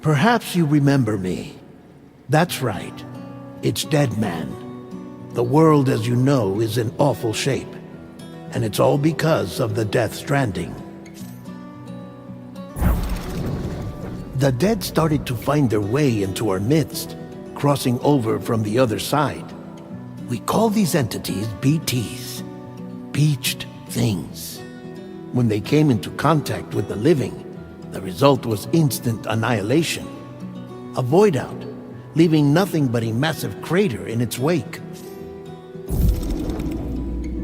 Perhaps you remember me. That's right. It's Dead Man. The world, as you know, is in awful shape. And it's all because of the Death Stranding. The dead started to find their way into our midst, crossing over from the other side. We call these entities BTs, Beached Things. When they came into contact with the living, the result was instant annihilation. A void out, leaving nothing but a massive crater in its wake.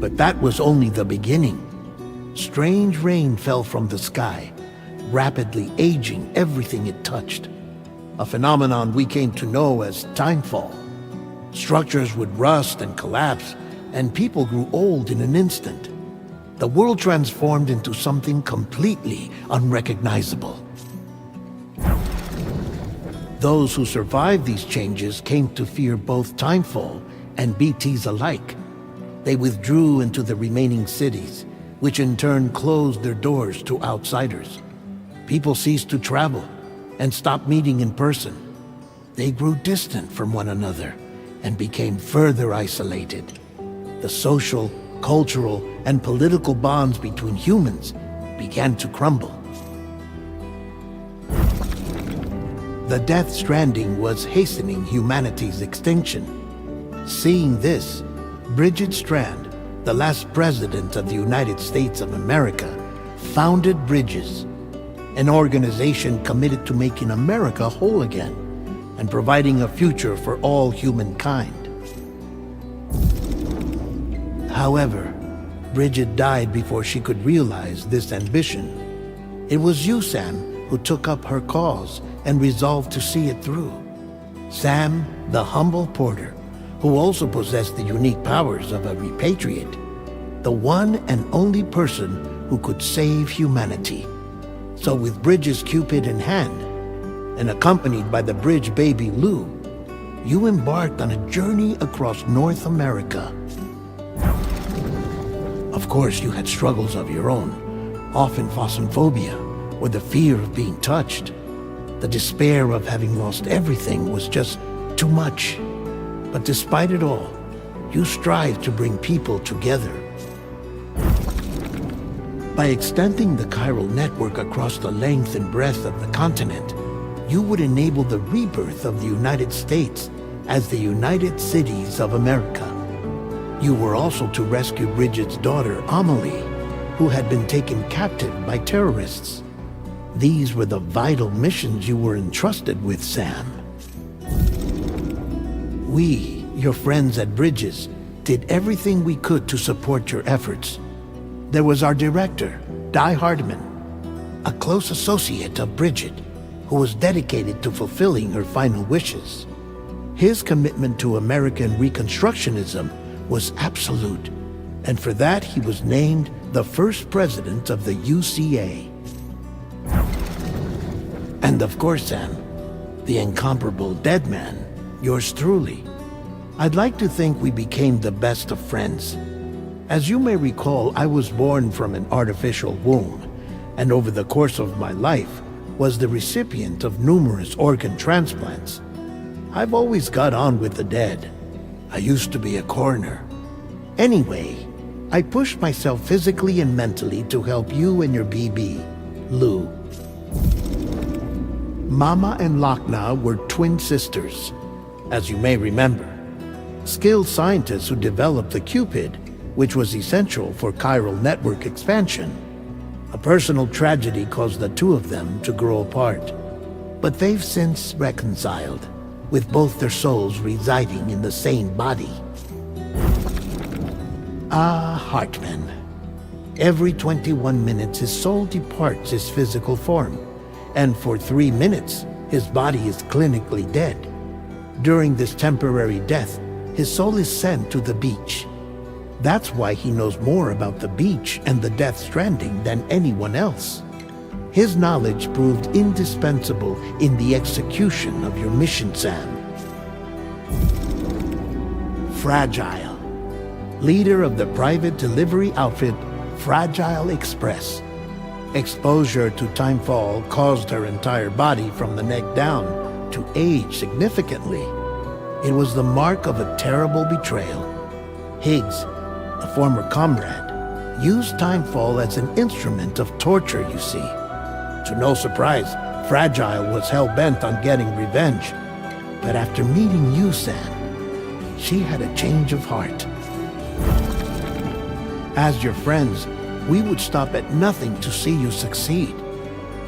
But that was only the beginning. Strange rain fell from the sky, rapidly aging everything it touched. A phenomenon we came to know as timefall. Structures would rust and collapse, and people grew old in an instant. The world transformed into something completely unrecognizable. Those who survived these changes came to fear both timefall and BTs alike. They withdrew into the remaining cities, which in turn closed their doors to outsiders. People ceased to travel and stopped meeting in person. They grew distant from one another and became further isolated. The social, cultural, and political bonds between humans began to crumble. The Death Stranding was hastening humanity's extinction. Seeing this, Bridget Strand, the last president of the United States of America, founded Bridges, an organization committed to making America whole again and providing a future for all humankind. However, Bridget died before she could realize this ambition. It was you, Sam, who took up her cause and resolved to see it through. Sam, the humble porter, who also possessed the unique powers of a repatriate, the one and only person who could save humanity. So with Bridges' Cupid in hand, and accompanied by the bridge baby Lou, you embarked on a journey across North America. Of course, you had struggles of your own, often phosmophobia, or the fear of being touched. The despair of having lost everything was just too much. But despite it all, you strive to bring people together. By extending the chiral network across the length and breadth of the continent, you would enable the rebirth of the United States as the United Cities of America. You were also to rescue Bridget's daughter, Amelie, who had been taken captive by terrorists. These were the vital missions you were entrusted with, Sam. We, your friends at Bridges, did everything we could to support your efforts. There was our director, Di Hardman, a close associate of Bridget, who was dedicated to fulfilling her final wishes. His commitment to American Reconstructionism was absolute, and for that he was named the first president of the UCA. And of course, Sam, the incomparable Dead Man, yours truly. I'd like to think we became the best of friends. As you may recall, I was born from an artificial womb, and over the course of my life was the recipient of numerous organ transplants. I've always got on with the dead. I used to be a coroner. Anyway, I pushed myself physically and mentally to help you and your BB, Lou. Mama and Lakna were twin sisters, as you may remember. Skilled scientists who developed the Cupid, which was essential for chiral network expansion. A personal tragedy caused the two of them to grow apart. But they've since reconciled, with both their souls residing in the same body. Ah, Hartman. Every 21 minutes his soul departs his physical form, and for 3 minutes his body is clinically dead. During this temporary death, his soul is sent to the beach. That's why he knows more about the beach and the Death Stranding than anyone else. His knowledge proved indispensable in the execution of your mission, Sam. Fragile, leader of the private delivery outfit Fragile Express. Exposure to timefall caused her entire body from the neck down to age significantly. It was the mark of a terrible betrayal. Higgs, a former comrade, used timefall as an instrument of torture, you see. To no surprise, Fragile was hell-bent on getting revenge. But after meeting you, Sam, she had a change of heart. As your friends, we would stop at nothing to see you succeed.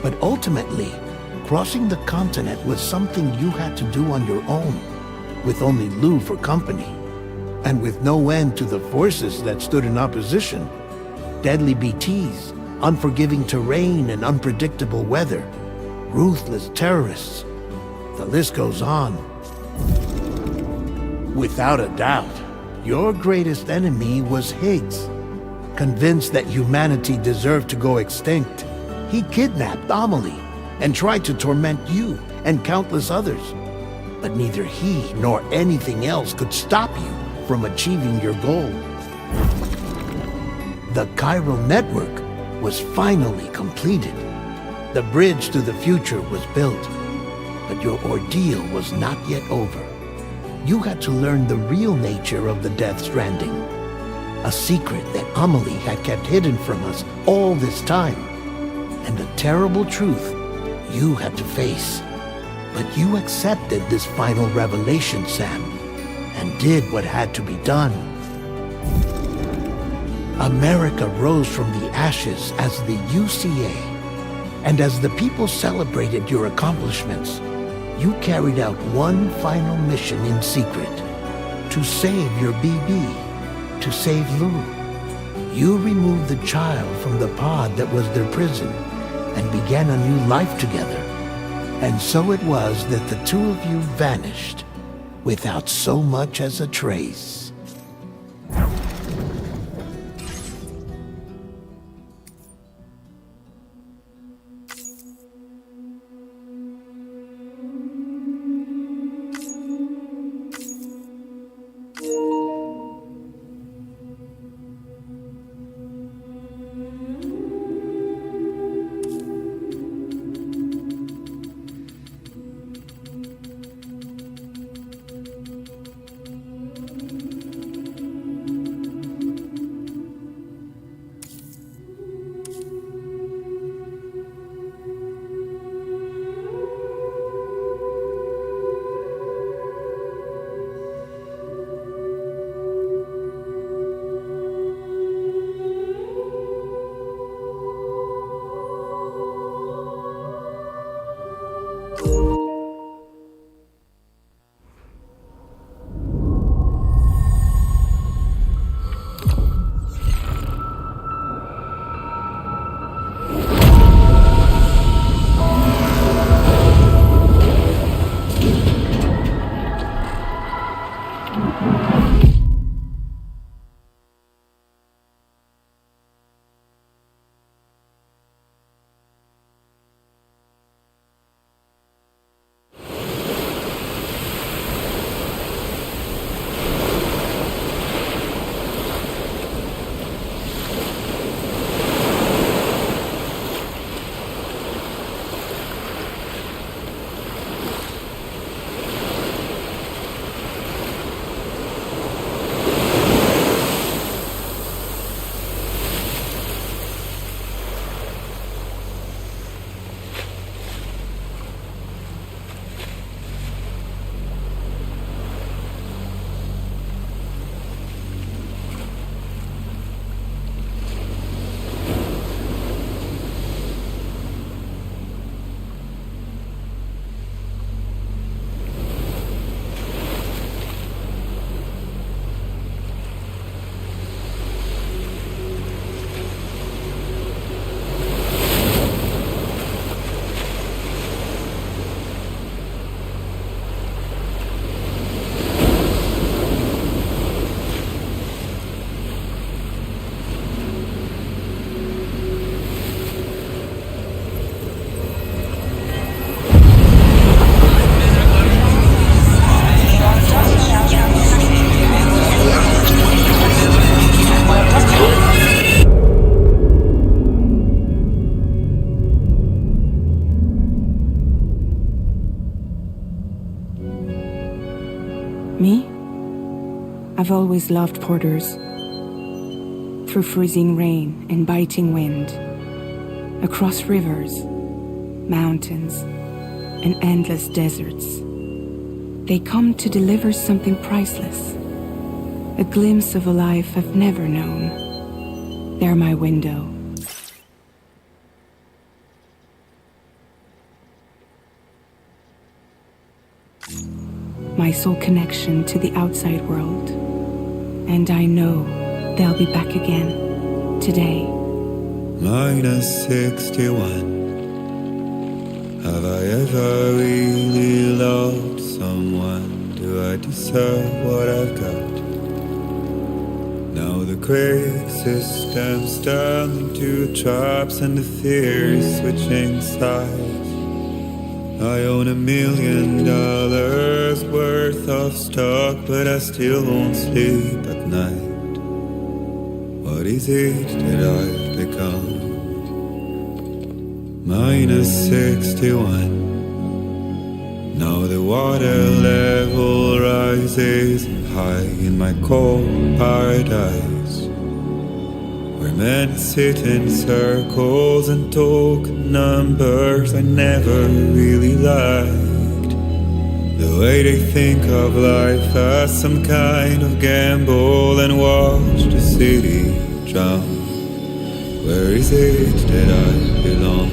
But ultimately, crossing the continent was something you had to do on your own, with only Lou for company, and with no end to the forces that stood in opposition. Deadly BTs, unforgiving terrain and unpredictable weather, ruthless terrorists. The list goes on. Without a doubt, your greatest enemy was Higgs. Convinced that humanity deserved to go extinct, he kidnapped Amelie and tried to torment you and countless others. But neither he nor anything else could stop you from achieving your goal. The chiral network was finally completed. The bridge to the future was built. But your ordeal was not yet over. You had to learn the real nature of the Death Stranding. A secret that Amelie had kept hidden from us all this time. And a terrible truth you had to face. But you accepted this final revelation, Sam, and did what had to be done. America rose from the ashes as the UCA, and as the people celebrated your accomplishments, you carried out one final mission in secret, to save your BB, to save Lou. You removed the child from the pod that was their prison, and began a new life together. And so it was that the two of you vanished, without so much as a trace. I've always loved porters. Through freezing rain and biting wind, across rivers, mountains, and endless deserts, they come to deliver something priceless, a glimpse of a life I've never known. They're my window. My sole connection to the outside world. And I know they'll be back again today. Minus 61. Have I ever really loved someone? Do I deserve what I've got? Now the crazy system's turned into traps and the fears switching sides. I own $1 million worth of stock, but I still won't sleep at night. What is it that I've become? Minus 61. Now the water level rises high in my cold paradise, where men sit in circles and talk numbers I never really liked. The way they think of life as some kind of gamble and watch the city drown. Where is it that I belong?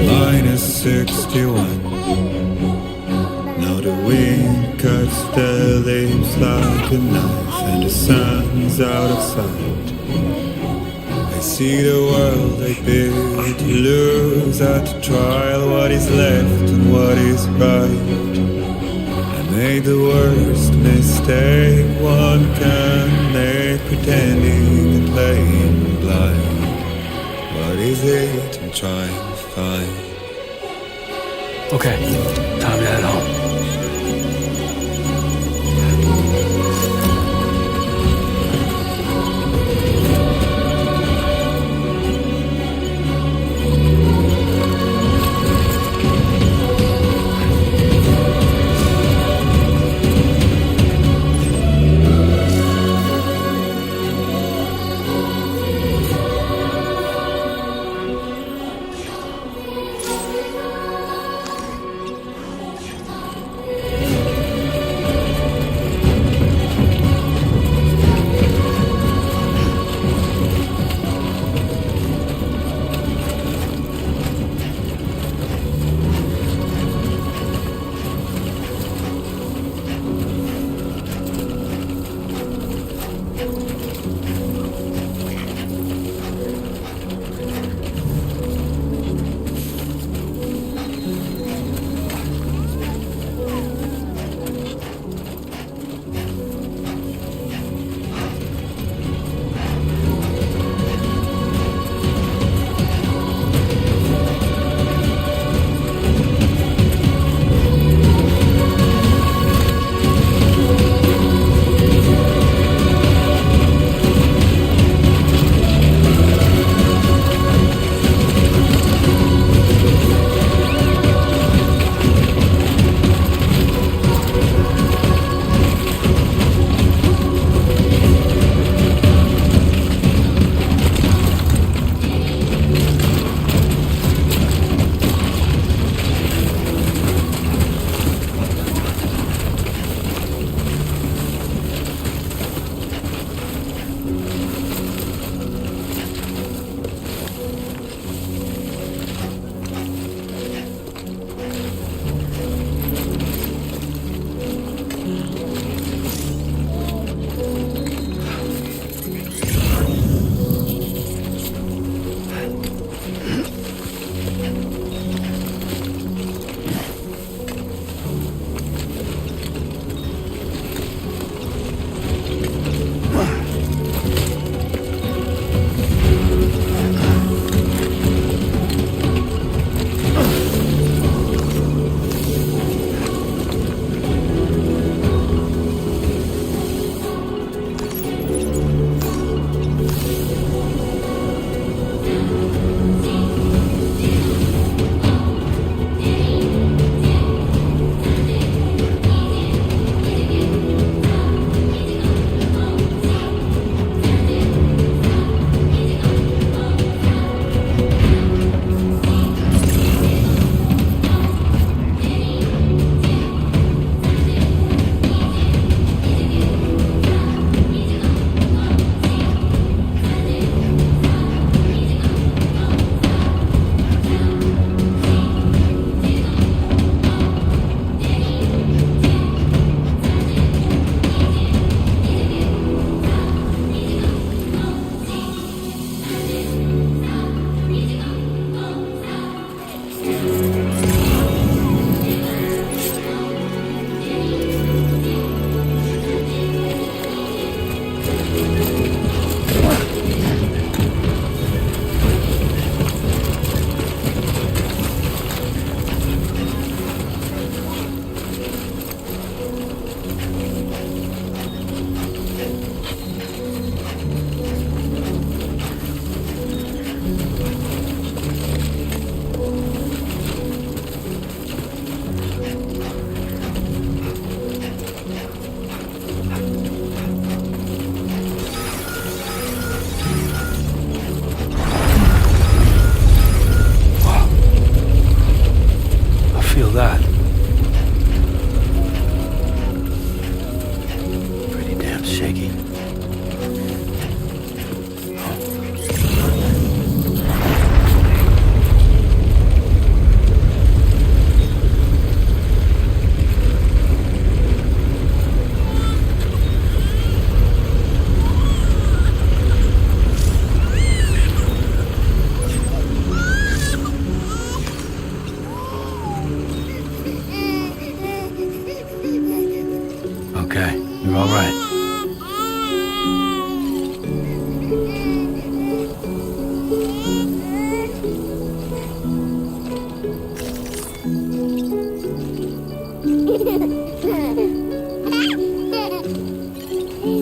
Minus 61. Now the wind cuts the leaves like a knife, and the sun's out of sight. I see the world I bid to lose at the trial. What is left and what is right? I made the worst mistake one can make, pretending and playing blind. What is it I'm trying to find? Okay, time to head home. okay. You're all right.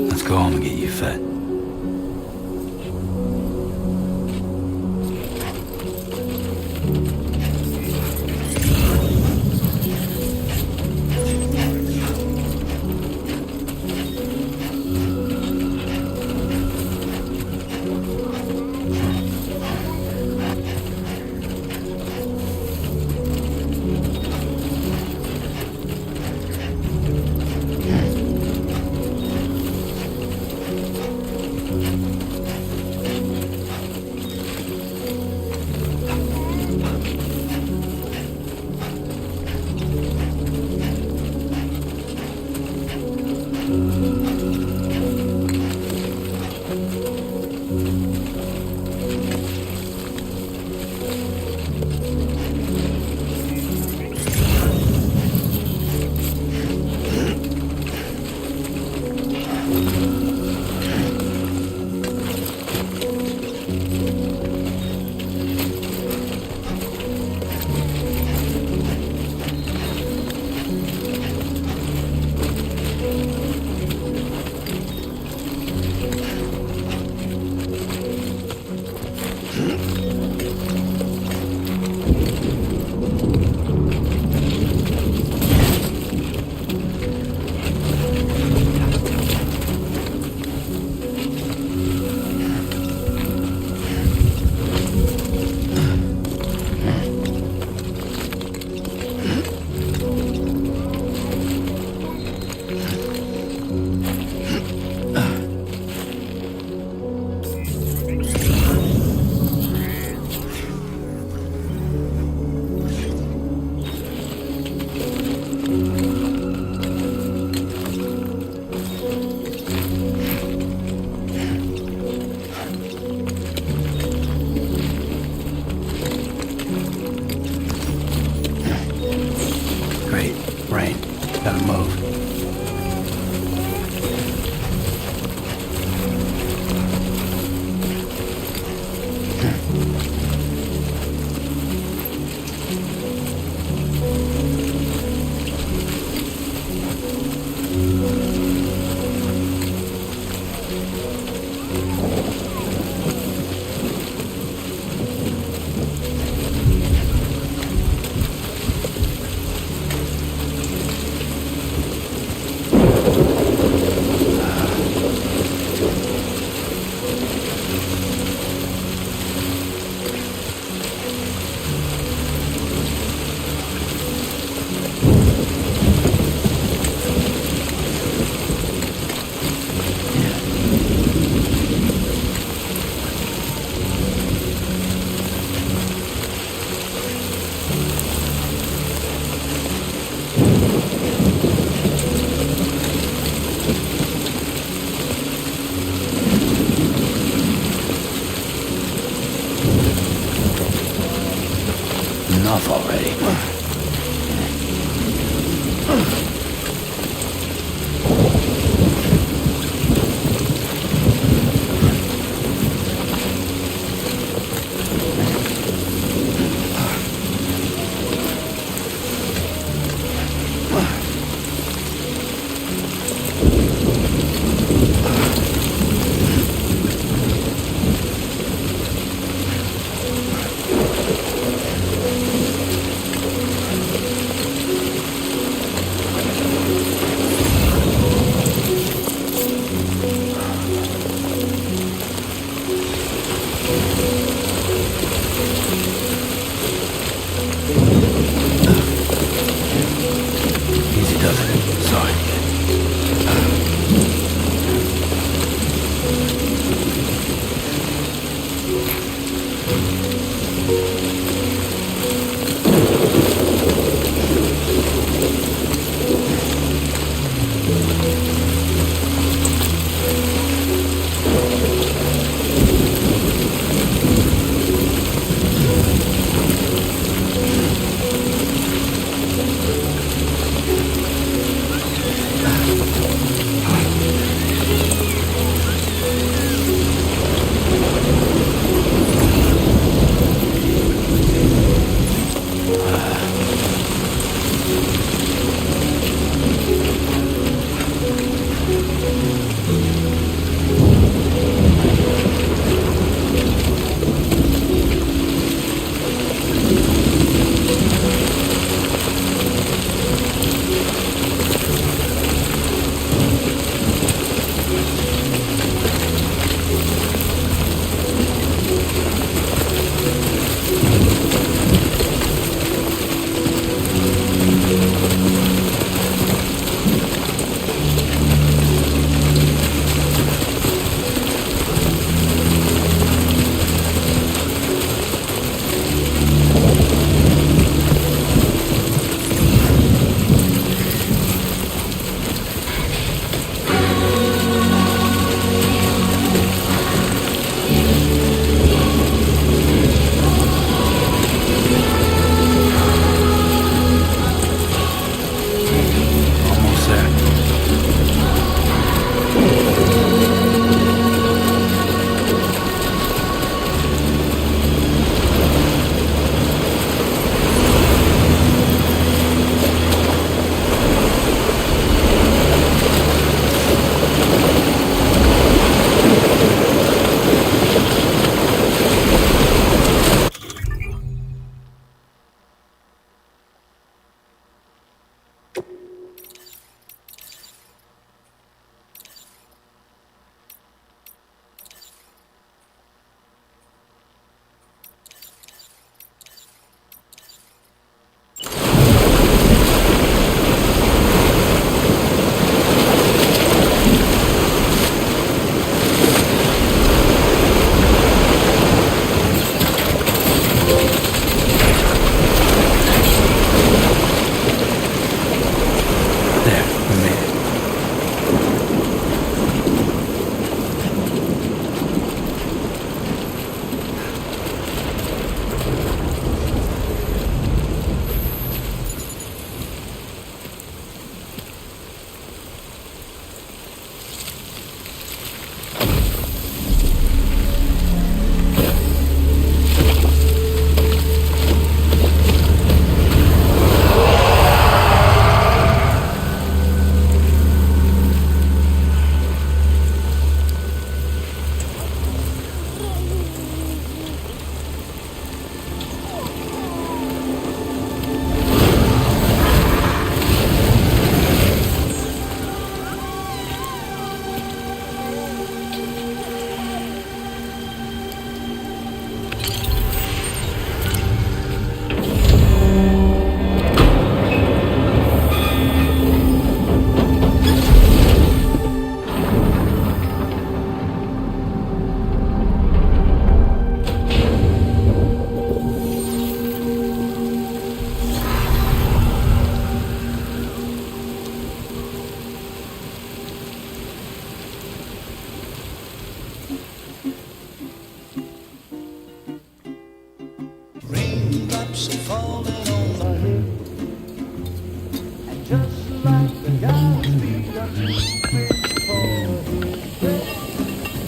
Let's go home and get you fed. Rain. Gotta move. Enough already.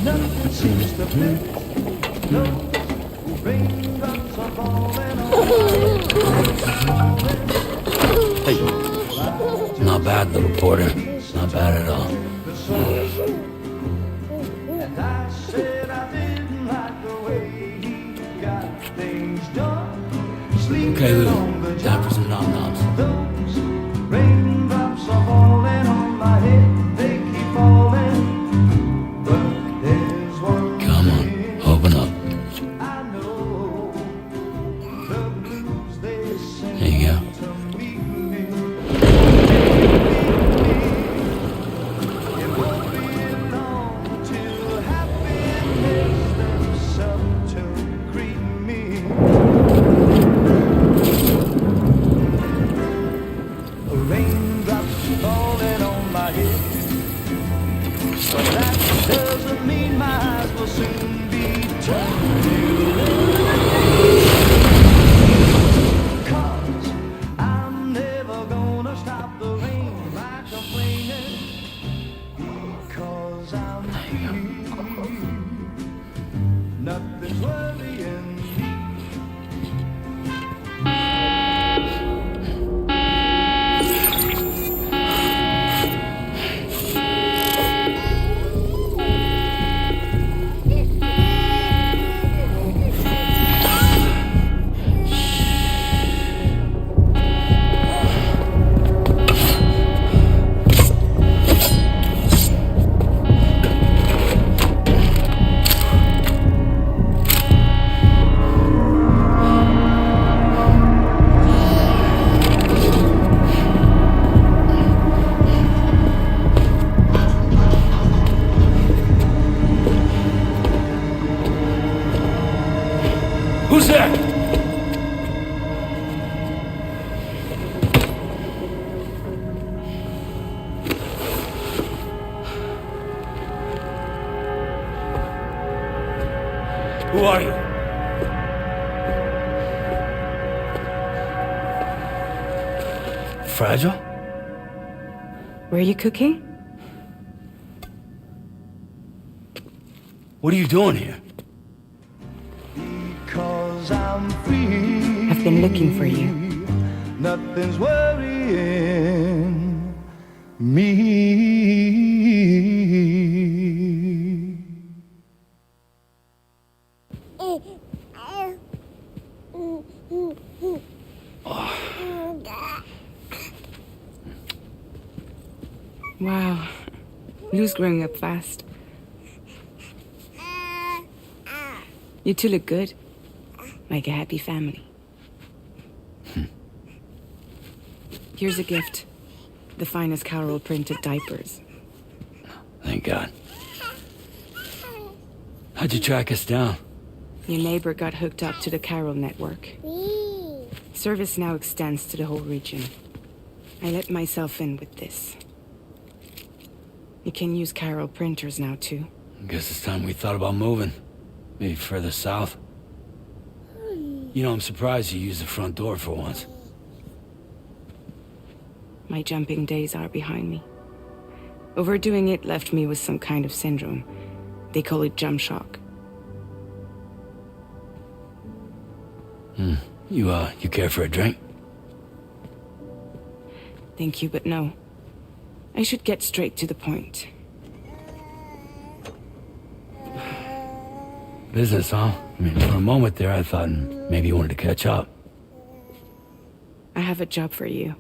Nothing seems to fit. No raindrops are falling on Hey. Not bad, little Porter. Not bad at all. and I said I didn't like the way he got things done. Okay, Sleeping Lou. on the Time for job. some nom-noms. Those raindrops are falling on my head. They keep falling. But there's one Come on, open up. I know. The blues they sing There you go. to me. It won't be long till happiness themselves to greet me. Raindrops falling on my head, but that doesn't mean my eyes will soon be turned to red. 'Cause I'm never gonna stop the rain by complaining, because I'm free. Nothing's worrying me. Who's there? Who are you? Fragile? Were you cooking? What are you doing here? Because I'm free. I've been looking for you. Nothing's worrying me. Wow. Lou's growing up fast. You two look good. Like a happy family. Here's a gift. The finest Carol printed diapers. Thank God. How'd you track us down? Your neighbor got hooked up to the Carol network. Service now extends to the whole region. I let myself in with this. You can use Carol printers now too. Guess it's time we thought about moving. Maybe further south. You know, I'm surprised you used the front door for once. My jumping days are behind me. Overdoing it left me with some kind of syndrome. They call it jump shock. You care for a drink? Thank you, but no. I should get straight to the point. Business, huh? I mean, for a moment there, I thought maybe you wanted to catch up. I have a job for you.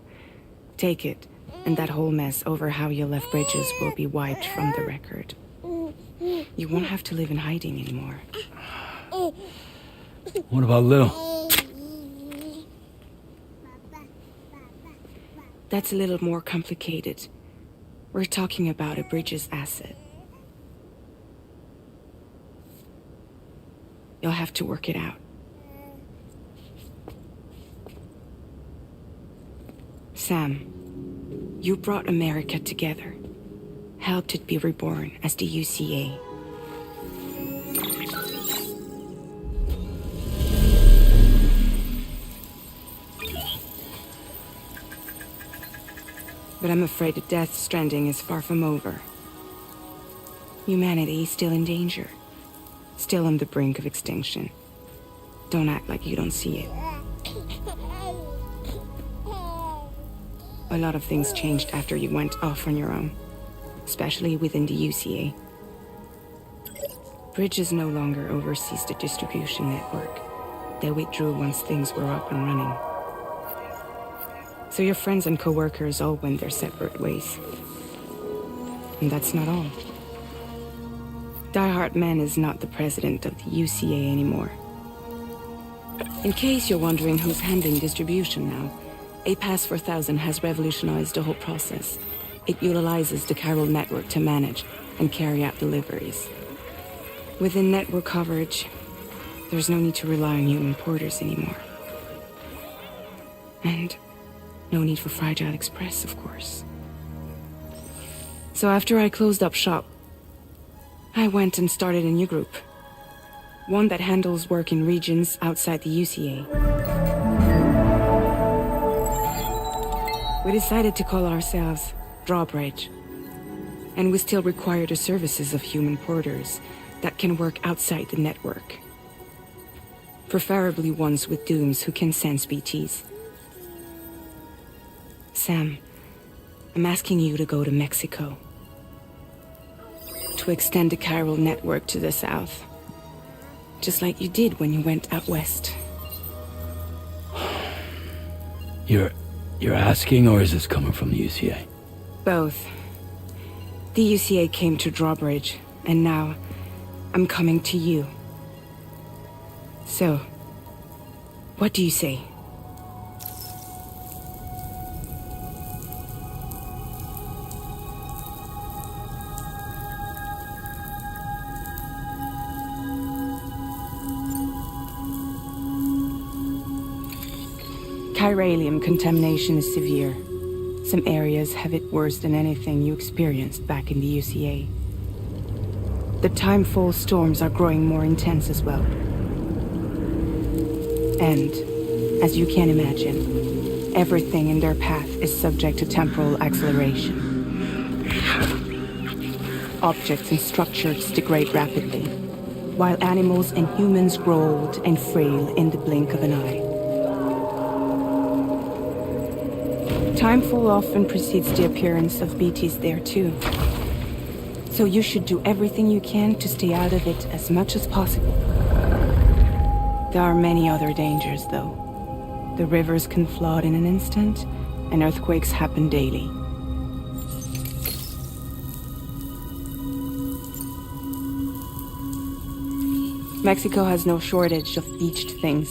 Take it, and that whole mess over how you left Bridges will be wiped from the record. You won't have to live in hiding anymore. What about Lou? That's a little more complicated. We're talking about a Bridges asset. You'll have to work it out. Sam, you brought America together. Helped it be reborn as the UCA. But I'm afraid the death stranding is far from over. Humanity is still in danger. Still on the brink of extinction. Don't act like you don't see it. A lot of things changed after you went off on your own. Especially within the UCA. Bridges no longer oversees the distribution network. They withdrew once things were up and running. So your friends and co-workers all went their separate ways. And that's not all. Die Hartman is not the president of the UCA anymore. In case you're wondering who's handling distribution now, A Pass 4000 has revolutionized the whole process. It utilizes the chiral network to manage and carry out deliveries. Within network coverage, there's no need to rely on human porters anymore. And no need for Fragile Express, of course. So after I closed up shop, I went and started a new group. One that handles work in regions outside the UCA. We decided to call ourselves Drawbridge. And we still require the services of human porters that can work outside the network. Preferably ones with dooms who can sense BTs. Sam, I'm asking you to go to Mexico. To extend the chiral network to the south. Just like you did when you went out west. You're asking, or is this coming from the UCA? Both. The UCA came to Drawbridge, and now I'm coming to you. So, what do you say? Chiralium contamination is severe. Some areas have it worse than anything you experienced back in the UCA. The timefall storms are growing more intense as well. And, as you can imagine, everything in their path is subject to temporal acceleration. Objects and structures degrade rapidly, while animals and humans grow old and frail in the blink of an eye. Timefall often precedes the appearance of BTs there too. So you should do everything you can to stay out of it as much as possible. There are many other dangers though. The rivers can flood in an instant, and earthquakes happen daily. Mexico has no shortage of beached things.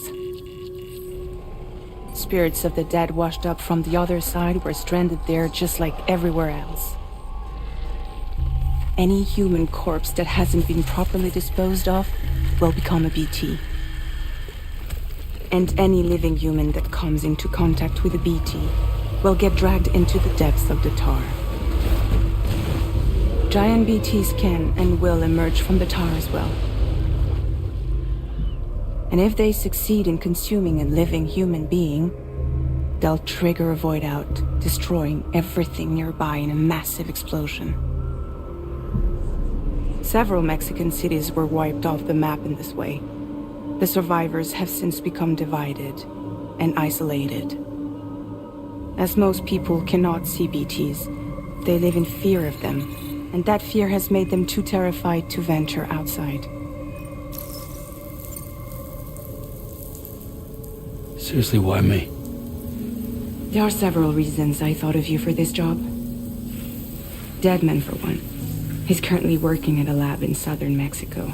Spirits of the dead washed up from the other side were stranded there just like everywhere else. Any human corpse that hasn't been properly disposed of will become a BT. And any living human that comes into contact with a BT will get dragged into the depths of the tar. Giant BTs can and will emerge from the tar as well. And if they succeed in consuming a living human being, they'll trigger a void out, destroying everything nearby in a massive explosion. Several Mexican cities were wiped off the map in this way. The survivors have since become divided and isolated. As most people cannot see BTs, they live in fear of them, and that fear has made them too terrified to venture outside. Seriously, why me? There are several reasons I thought of you for this job. Deadman, for one. He's currently working at a lab in southern Mexico.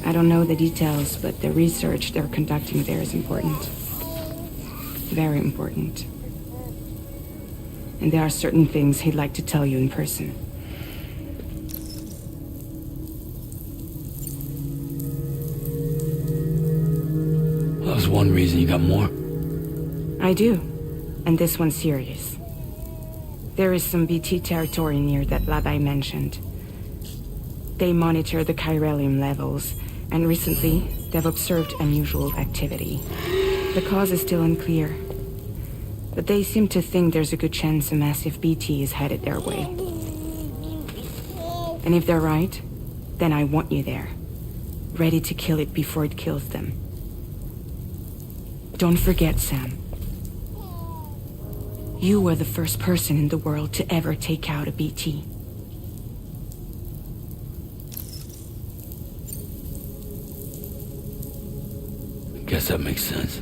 I don't know the details, but the research they're conducting there is important. Very important. And there are certain things he'd like to tell you in person. That was one reason. You got more? I do. And this one's serious. There is some BT territory near that lab I mentioned. They monitor the chiralium levels, and recently, they've observed unusual activity. The cause is still unclear. But they seem to think there's a good chance a massive BT is headed their way. And if they're right, then I want you there, ready to kill it before it kills them. Don't forget, Sam. You were the first person in the world to ever take out a BT. Guess that makes sense.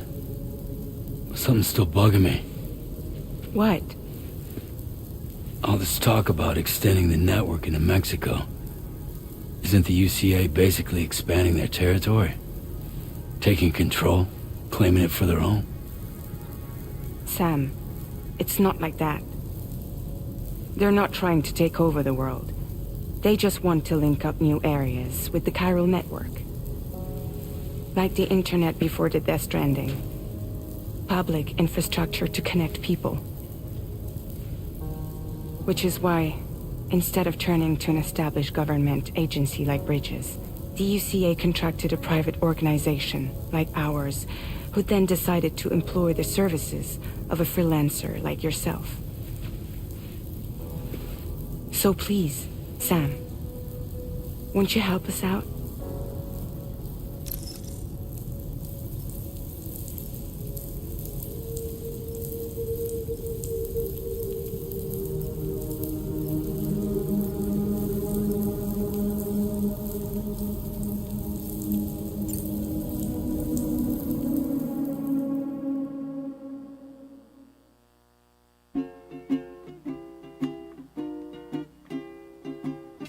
But something's still bugging me. What? All this talk about extending the network into Mexico. Isn't the UCA basically expanding their territory? Taking control, claiming it for their own? Sam, it's not like that. They're not trying to take over the world. They just want to link up new areas with the chiral network. Like the internet before the Death Stranding. Public infrastructure to connect people. Which is why, instead of turning to an established government agency like Bridges, the UCA contracted a private organization like ours, who then decided to employ the services of a freelancer like yourself. So please, Sam, won't you help us out?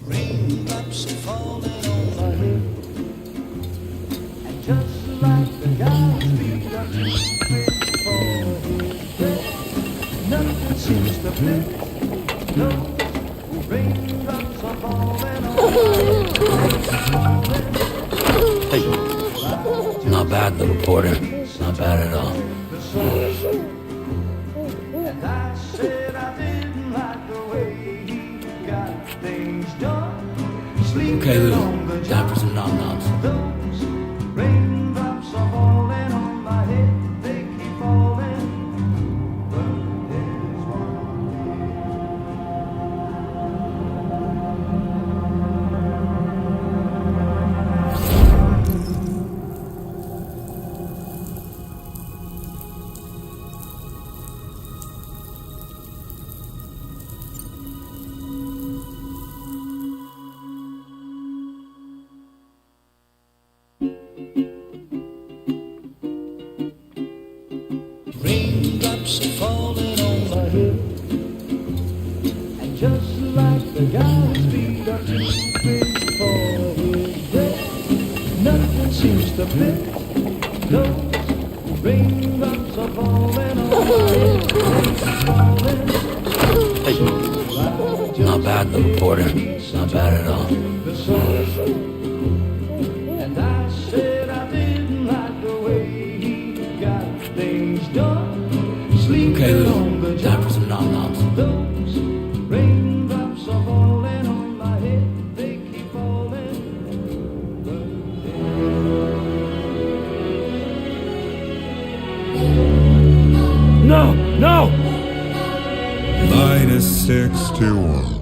Raindrops are falling on my head, and just like the guy's feet are moving for his bed, nothing seems to fit. No, raindrops are falling on my head. Hey, not bad, little porter. Not bad at all. And I said I didn't like the way he got things done. Okay, Lou, time for some nom-noms. Those raindrops are falling on my head, they keep falling. But there's raindrops are falling on my head, and just like the guy's feet are too big for his bed, nothing seems to fit. Those raindrops are falling on my head, falling. Hey, not bad, little porter. Not bad at all. And I said I didn't like the way he got things done. Sleeping Okay, on the Lou, job. time for some nom-noms. Those raindrops are falling on my head, they keep falling. No! No! Minus 61.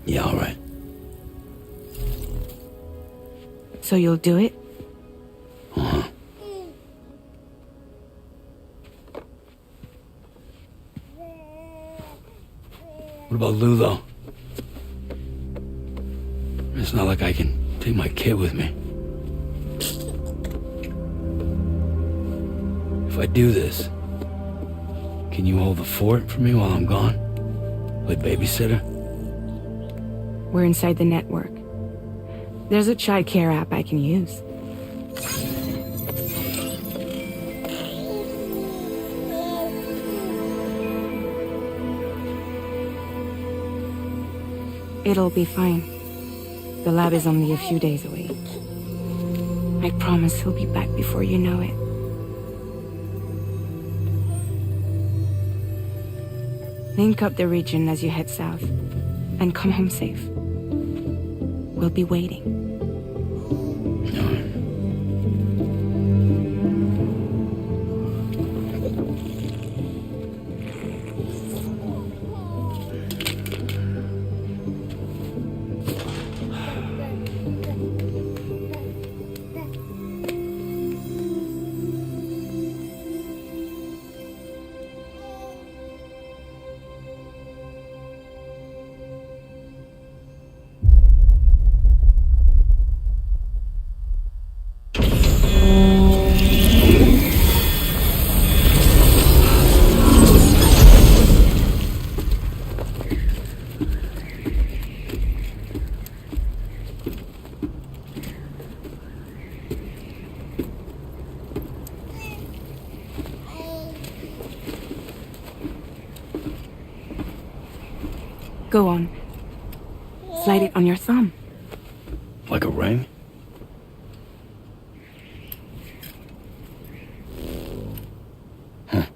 Yeah, all right. So you'll do it? Uh-huh. What about Lou, though? It's not like I can take my kid with me. If I do this, can you hold the fort for me while I'm gone? Play babysitter? We're inside the network. There's a child care app I can use. It'll be fine. The lab is only a few days away. I promise he'll be back before you know it. Link up the region as you head south, and come home safe. We'll be waiting. Go on. Slide it on your thumb. Like a ring? Huh.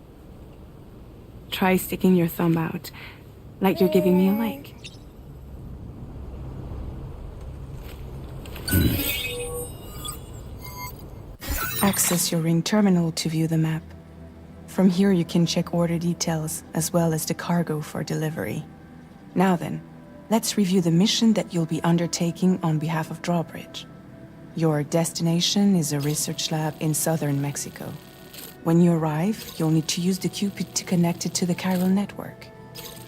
Try sticking your thumb out, like you're giving me a like. Access your ring terminal to view the map. From here you can check order details, as well as the cargo for delivery. Now then, let's review the mission that you'll be undertaking on behalf of Drawbridge. Your destination is a research lab in southern Mexico. When you arrive, you'll need to use the Cupid to connect it to the chiral network.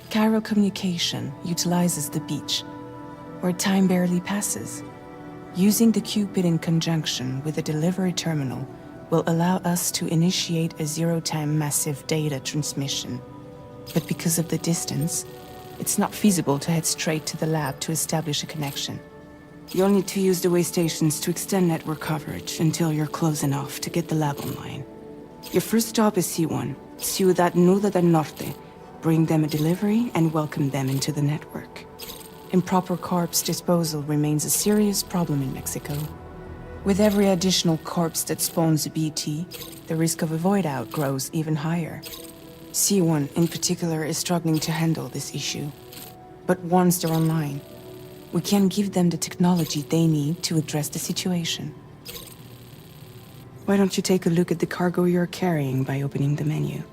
Chiral communication utilizes the beach, where time barely passes. Using the Cupid in conjunction with a delivery terminal will allow us to initiate a zero-time massive data transmission. But because of the distance, it's not feasible to head straight to the lab to establish a connection. You'll need to use the way stations to extend network coverage until you're close enough to get the lab online. Your first stop is C1, Ciudad Nuda del Norte. Bring them a delivery and welcome them into the network. Improper corpse disposal remains a serious problem in Mexico. With every additional corpse that spawns a BT, the risk of a void out grows even higher. C1 in particular is struggling to handle this issue. But once they're online, we can give them the technology they need to address the situation. Why don't you take a look at the cargo you're carrying by opening the menu?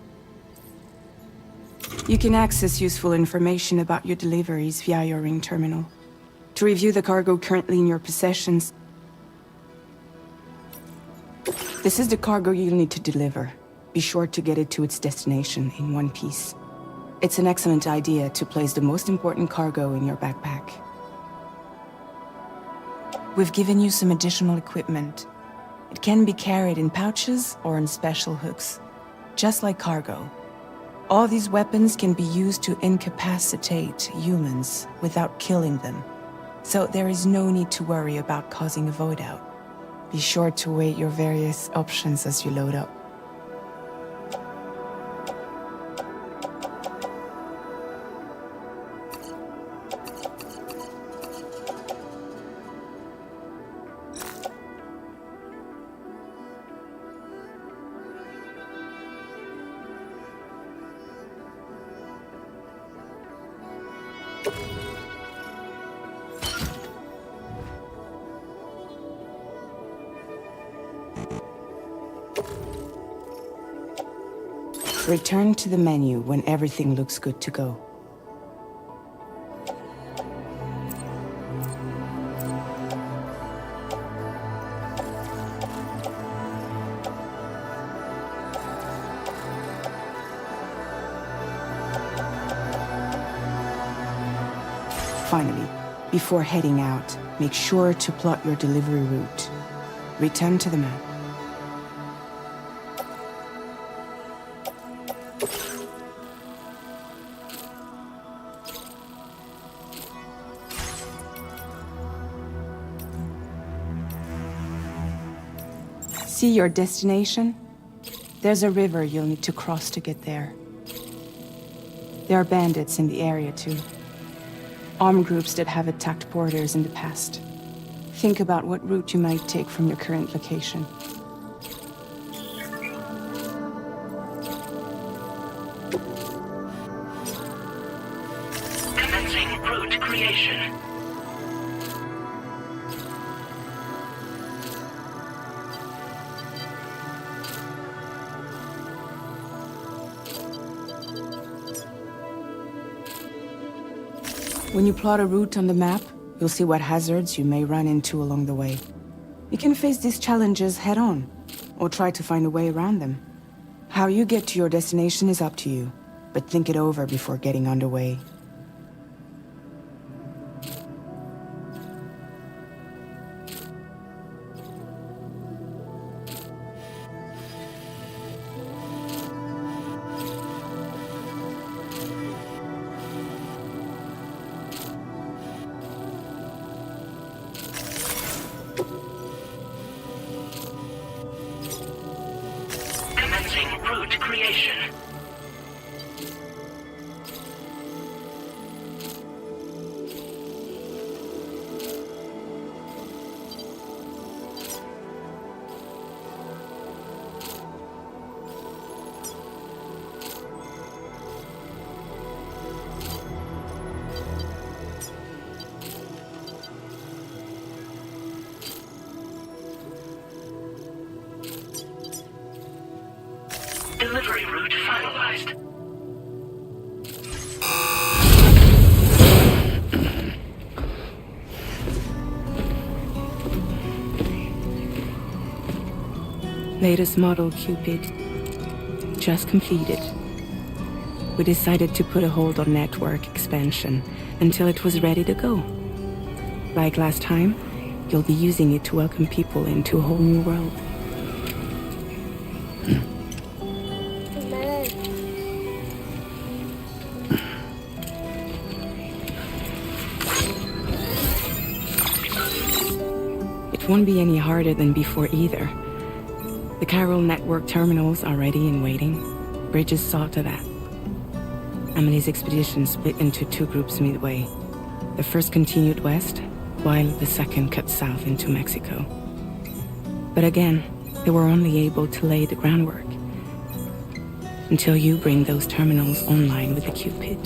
You can access useful information about your deliveries via your ring terminal. To review the cargo currently in your possessions, this is the cargo you'll need to deliver. Be sure to get it to its destination in one piece. It's an excellent idea to place the most important cargo in your backpack. We've given you some additional equipment. It can be carried in pouches or on special hooks, just like cargo. All these weapons can be used to incapacitate humans without killing them, so there is no need to worry about causing a void out. Be sure to weigh your various options as you load up. Return to the menu when everything looks good to go. Finally, before heading out, make sure to plot your delivery route. Return to the map. See your destination? There's a river you'll need to cross to get there. There are bandits in the area too. Armed groups that have attacked borders in the past. Think about what route you might take from your current location. Commencing route creation. When you plot a route on the map, you'll see what hazards you may run into along the way. You can face these challenges head-on, or try to find a way around them. How you get to your destination is up to you, but think it over before getting underway. Commencing route creation. Delivery route finalized. Latest model Cupid. Just completed. We decided to put a hold on network expansion until it was ready to go. Like last time, you'll be using it to welcome people into a whole new world. It won't be any harder than before either. The Carol network terminals are ready and waiting. Bridges saw to that. Emily's expedition split into two groups midway. The first continued west, while the second cut south into Mexico. But again, they were only able to lay the groundwork. Until you bring those terminals online with the Cupid,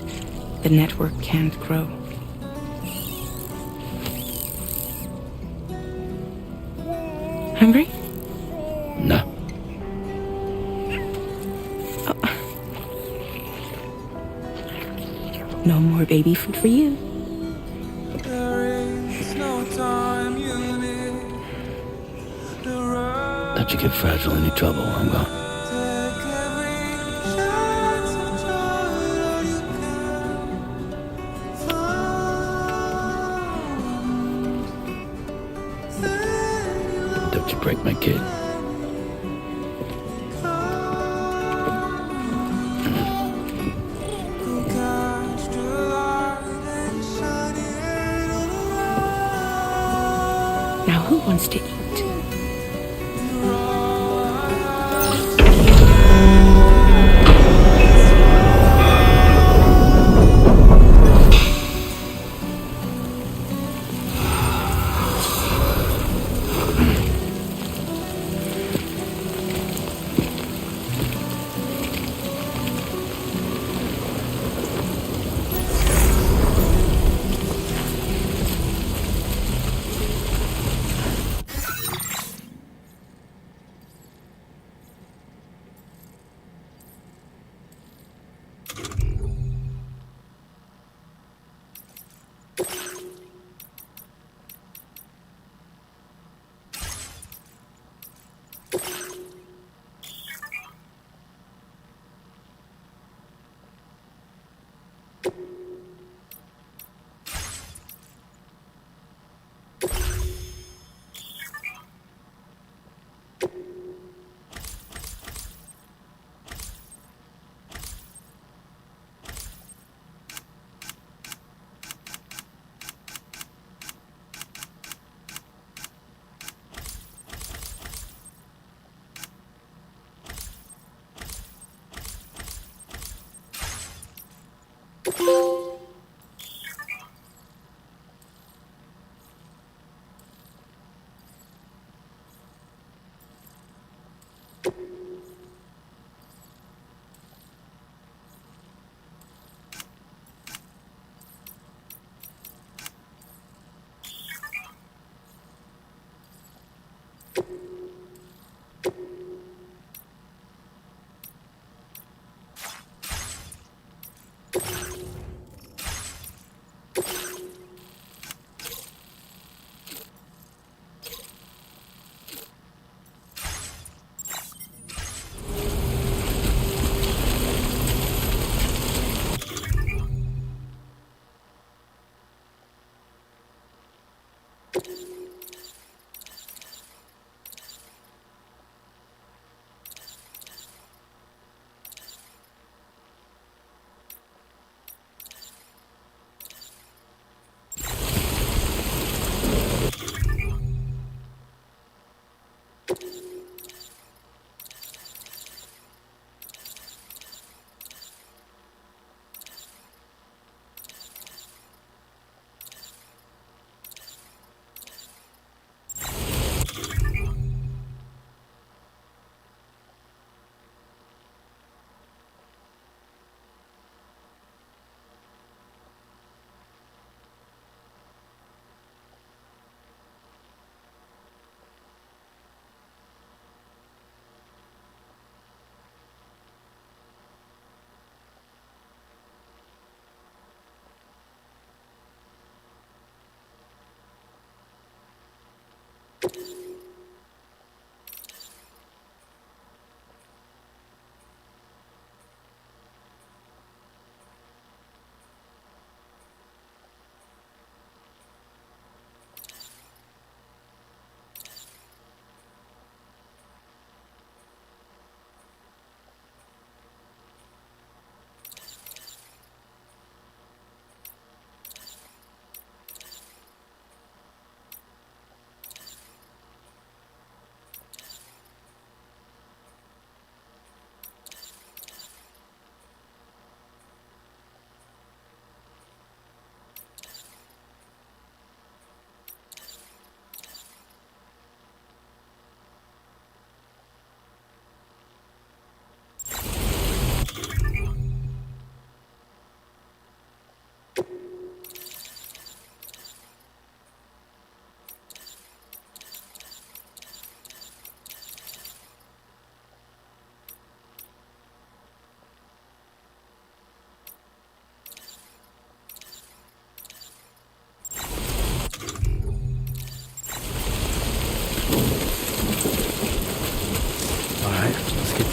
the network can't grow. Hungry? No. No more baby food for you. Don't you get fragile any trouble while I'm gone. Don't you break my kid. Now who wants to eat?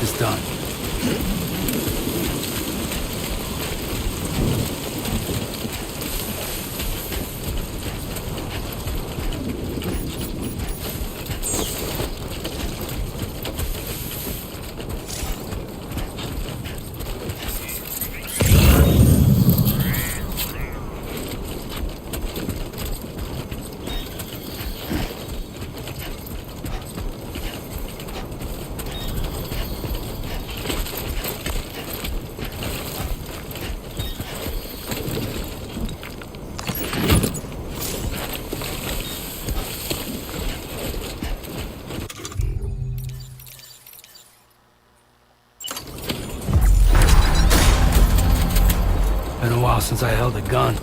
This done. Been a while since I held a gun.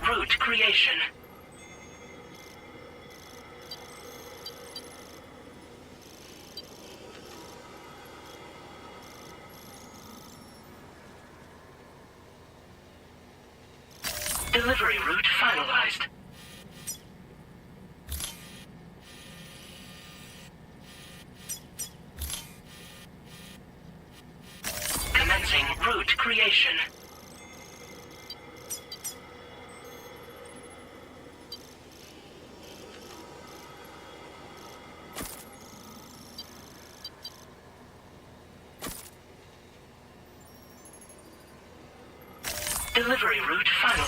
route creation. Delivery route finalized. Commencing route creation. Delivery route final.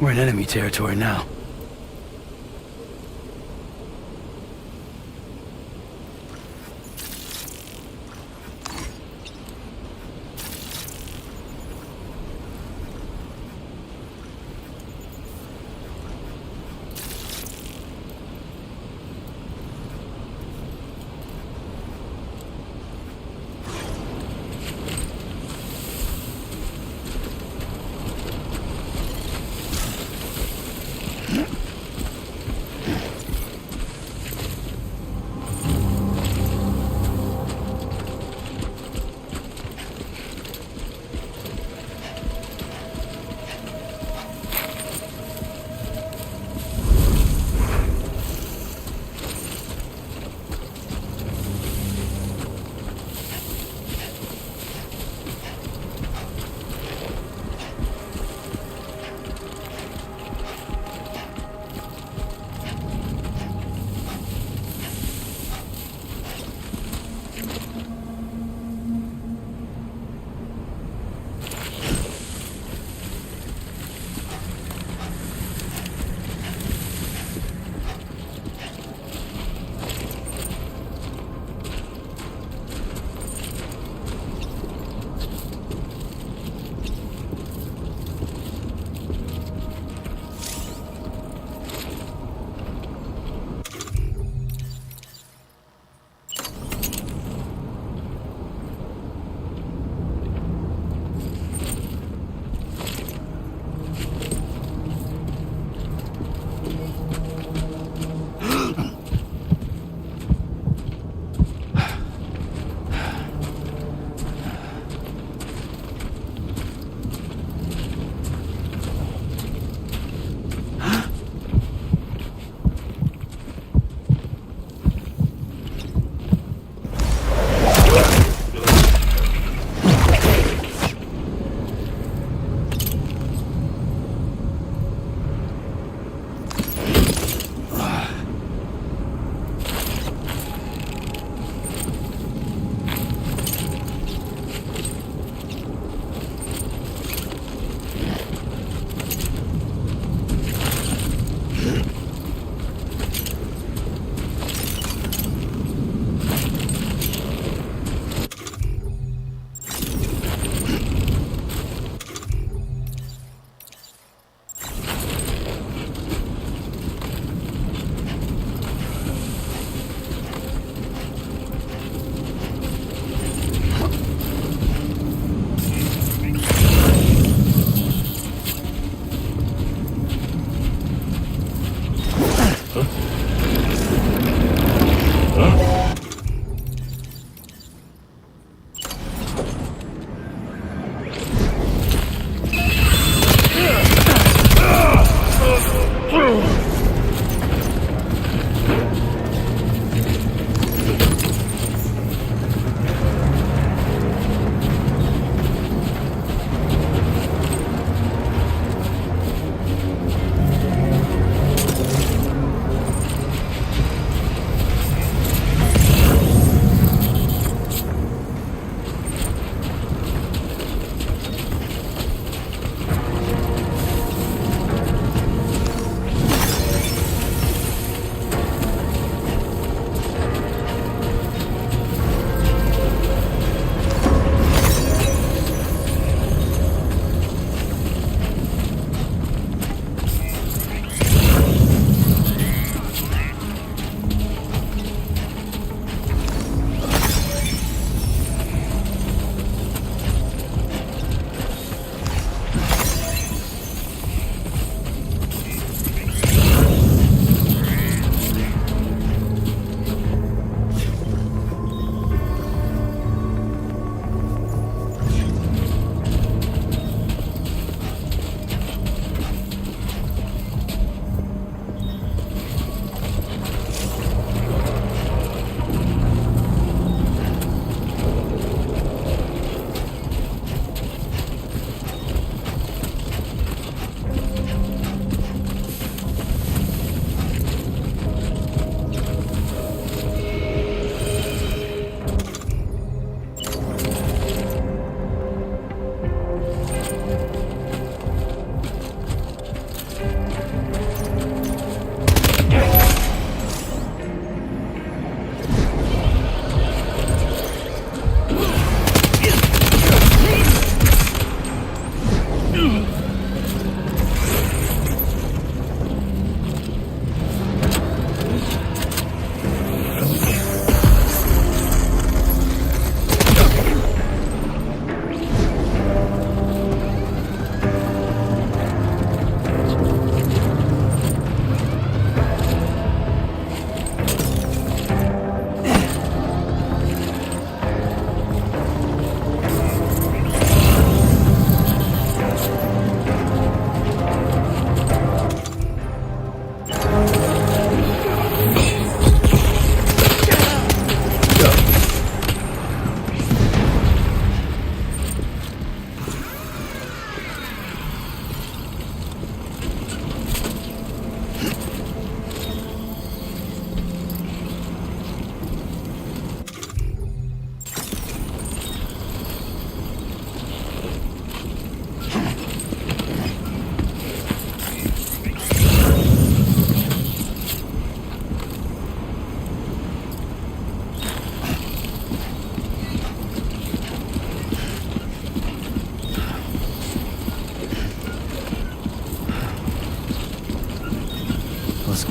We're in enemy territory now.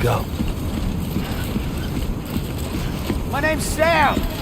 go. My name's Sam!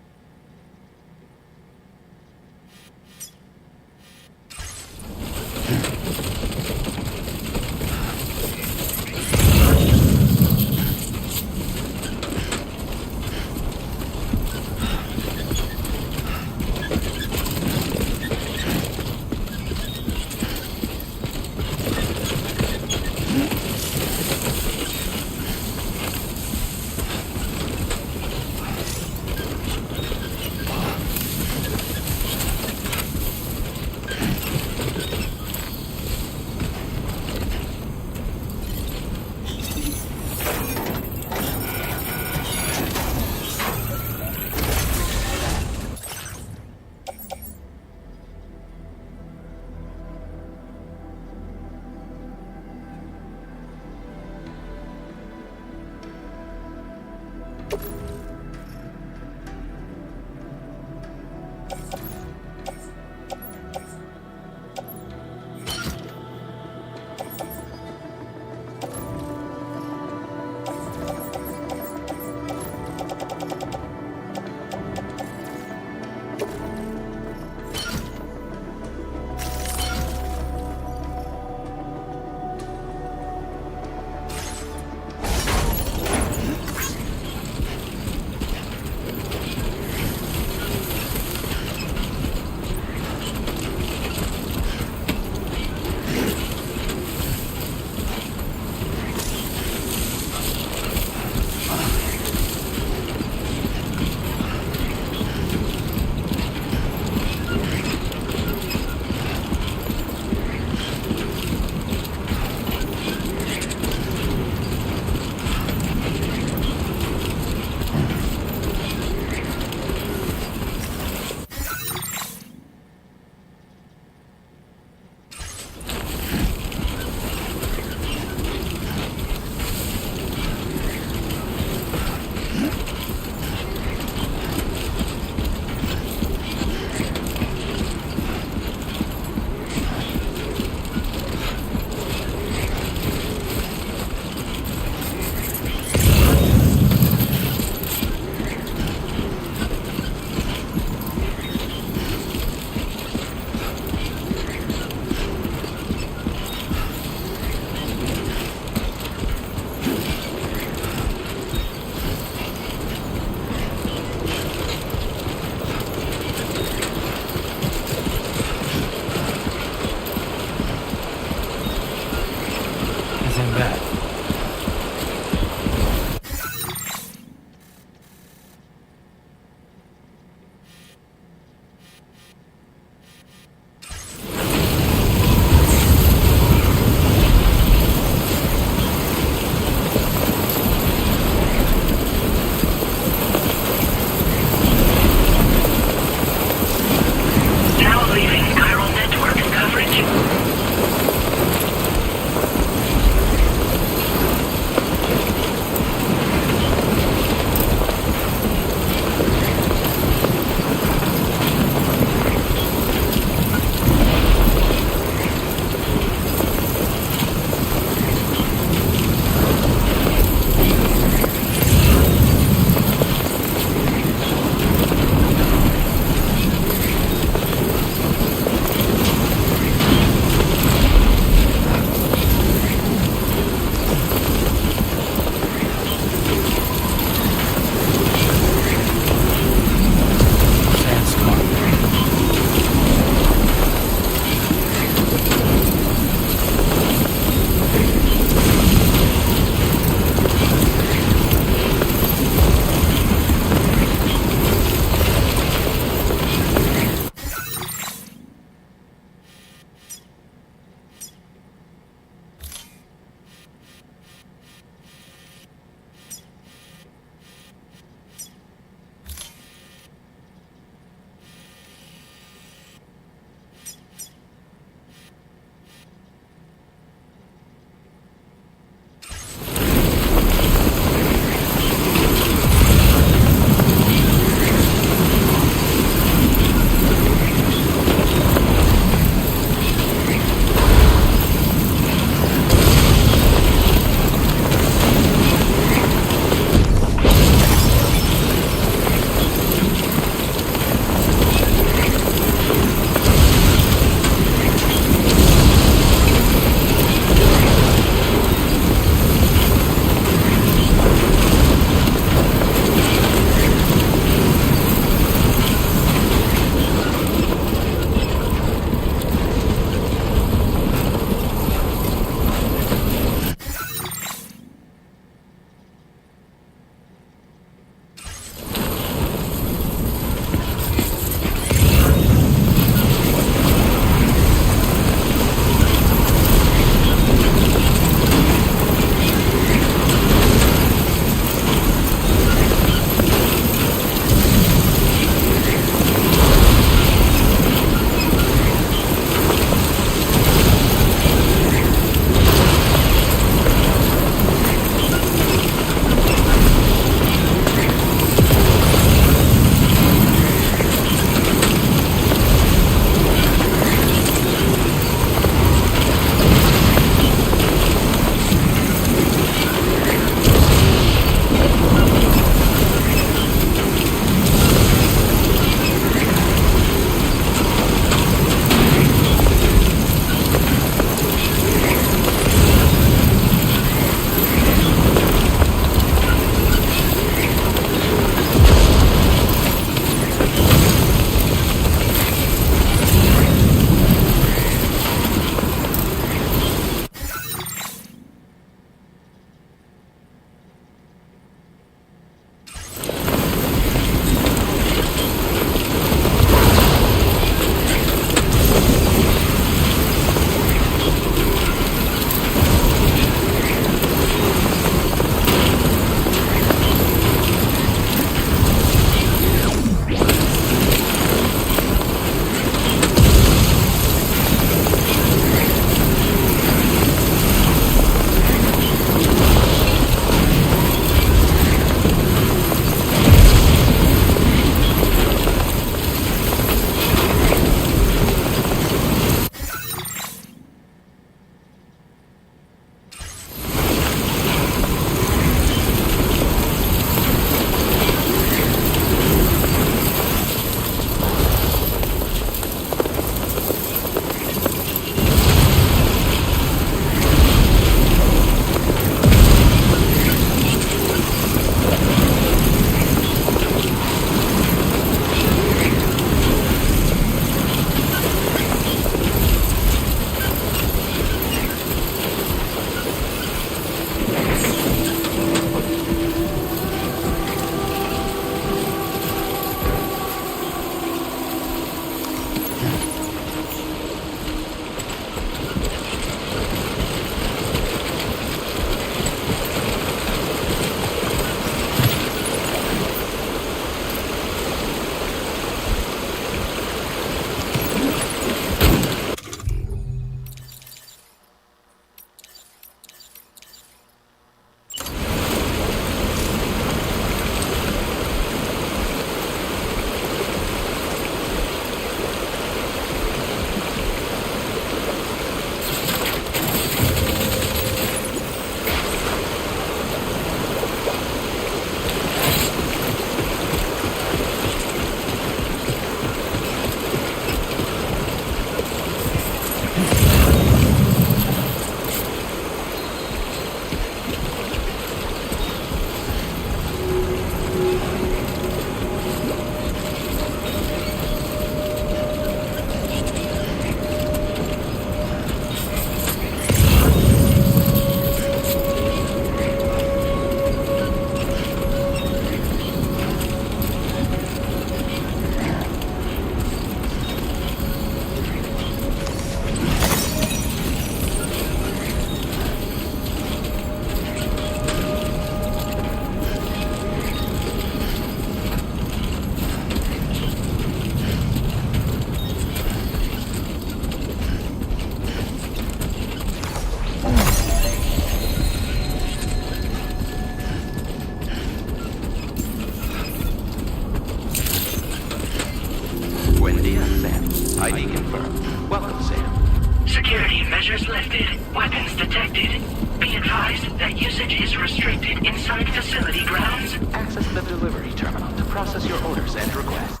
ID confirmed. Welcome, Sam. Security measures lifted. Weapons detected. Be advised that usage is restricted inside facility grounds. Access the delivery terminal to process your orders and requests.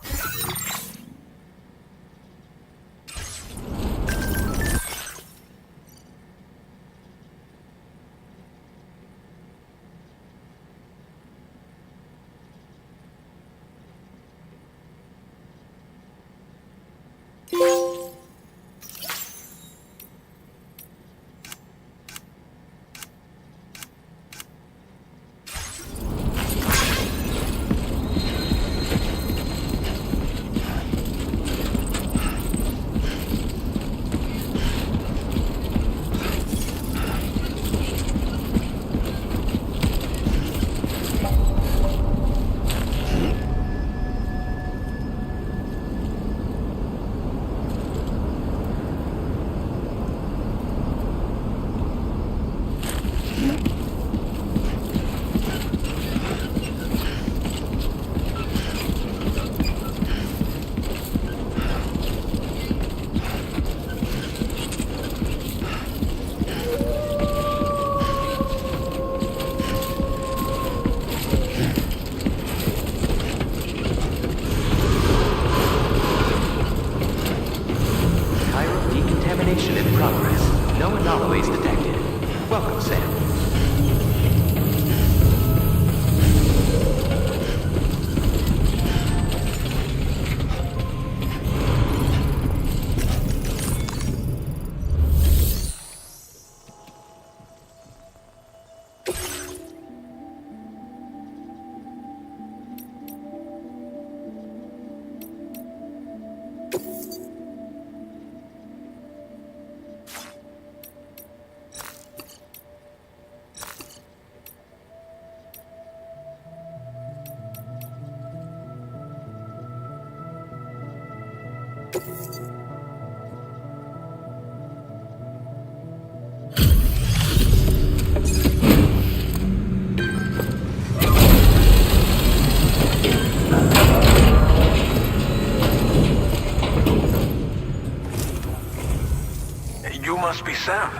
You must be Sam.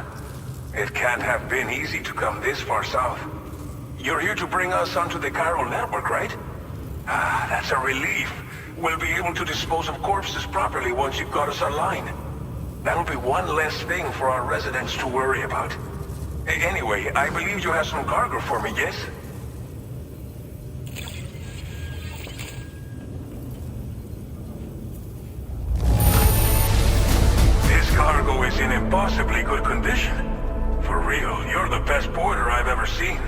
It can't have been easy to come this far south. You're here to bring us onto the chiral network, right? Ah, that's a relief. We'll be able to dispose of corpses properly once you've got us online. That'll be one less thing for our residents to worry about. Anyway, I believe you have some cargo for me, yes? This cargo is in impossibly good condition. For real, you're the best porter I've ever seen.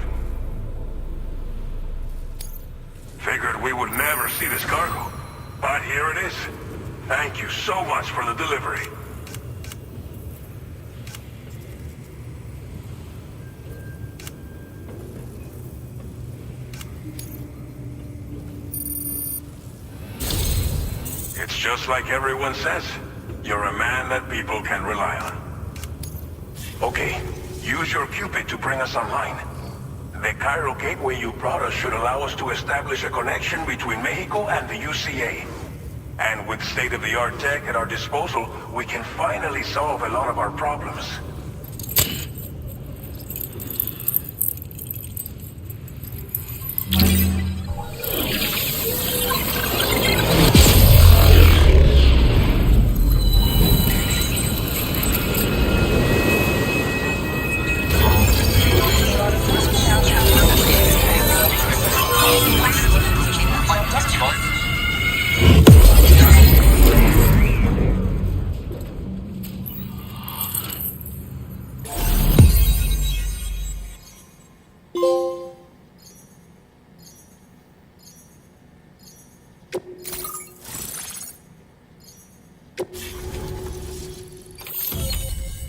Figured we would never see this cargo, but here it is. Thank you so much for the delivery. It's just like everyone says. You're a man that people can rely on. Okay, use your Cupid to bring us online. The chiral gateway you brought us should allow us to establish a connection between Mexico and the UCA. And with state-of-the-art tech at our disposal, we can finally solve a lot of our problems.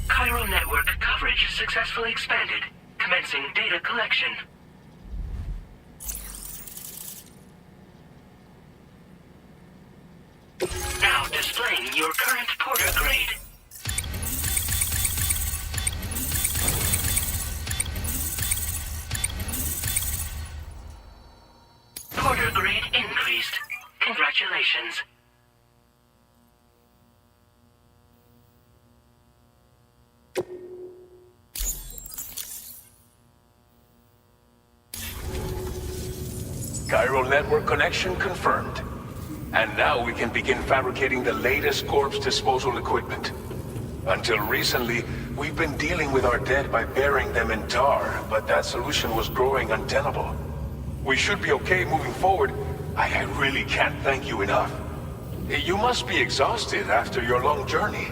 Chiral network coverage successfully expanded. Commencing data collection. Now displaying your current porter grade. Porter grade increased. Congratulations. Chiral network connection confirmed. And now we can begin fabricating the latest corpse disposal equipment. Until recently, we've been dealing with our dead by burying them in tar, but that solution was growing untenable. We should be okay moving forward. I really can't thank you enough. You must be exhausted after your long journey.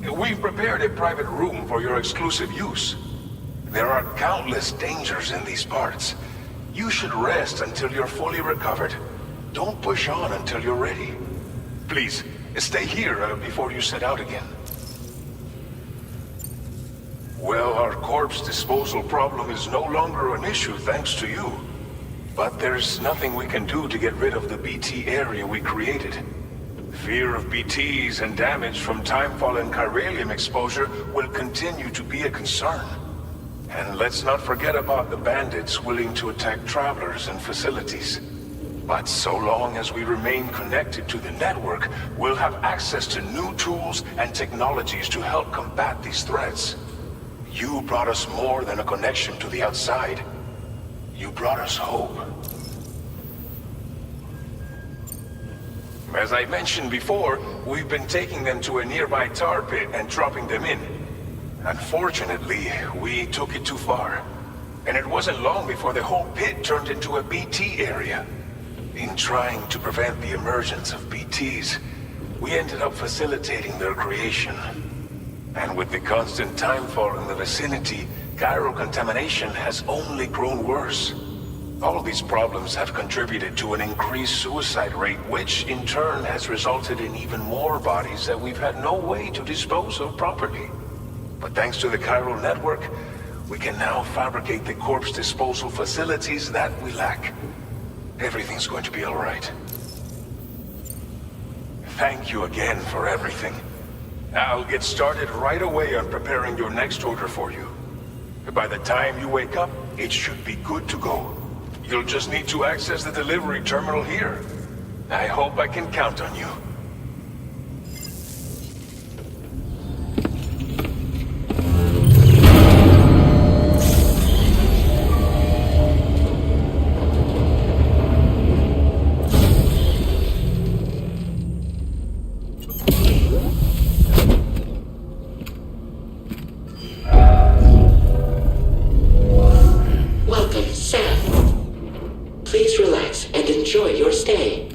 We've prepared a private room for your exclusive use. There are countless dangers in these parts. You should rest until you're fully recovered. Don't push on until you're ready. Please, stay here before you set out again. Well, our corpse disposal problem is no longer an issue thanks to you. But there's nothing we can do to get rid of the BT area we created. Fear of BTs and damage from timefall and chiralium exposure will continue to be a concern. And let's not forget about the bandits willing to attack travelers and facilities. But so long as we remain connected to the network, we'll have access to new tools and technologies to help combat these threats. You brought us more than a connection to the outside. You brought us hope. As I mentioned before, we've been taking them to a nearby tar pit and dropping them in. Unfortunately, we took it too far. And it wasn't long before the whole pit turned into a BT area. In trying to prevent the emergence of BTs, we ended up facilitating their creation. And with the constant timefall in the vicinity, chiral contamination has only grown worse. All of these problems have contributed to an increased suicide rate, which in turn has resulted in even more bodies that we've had no way to dispose of properly. But thanks to the chiral network, we can now fabricate the corpse disposal facilities that we lack. Everything's going to be all right. Thank you again for everything. I'll get started right away on preparing your next order for you. By the time you wake up, it should be good to go. You'll just need to access the delivery terminal here. I hope I can count on you. Welcome, Sam. Please relax and enjoy your stay.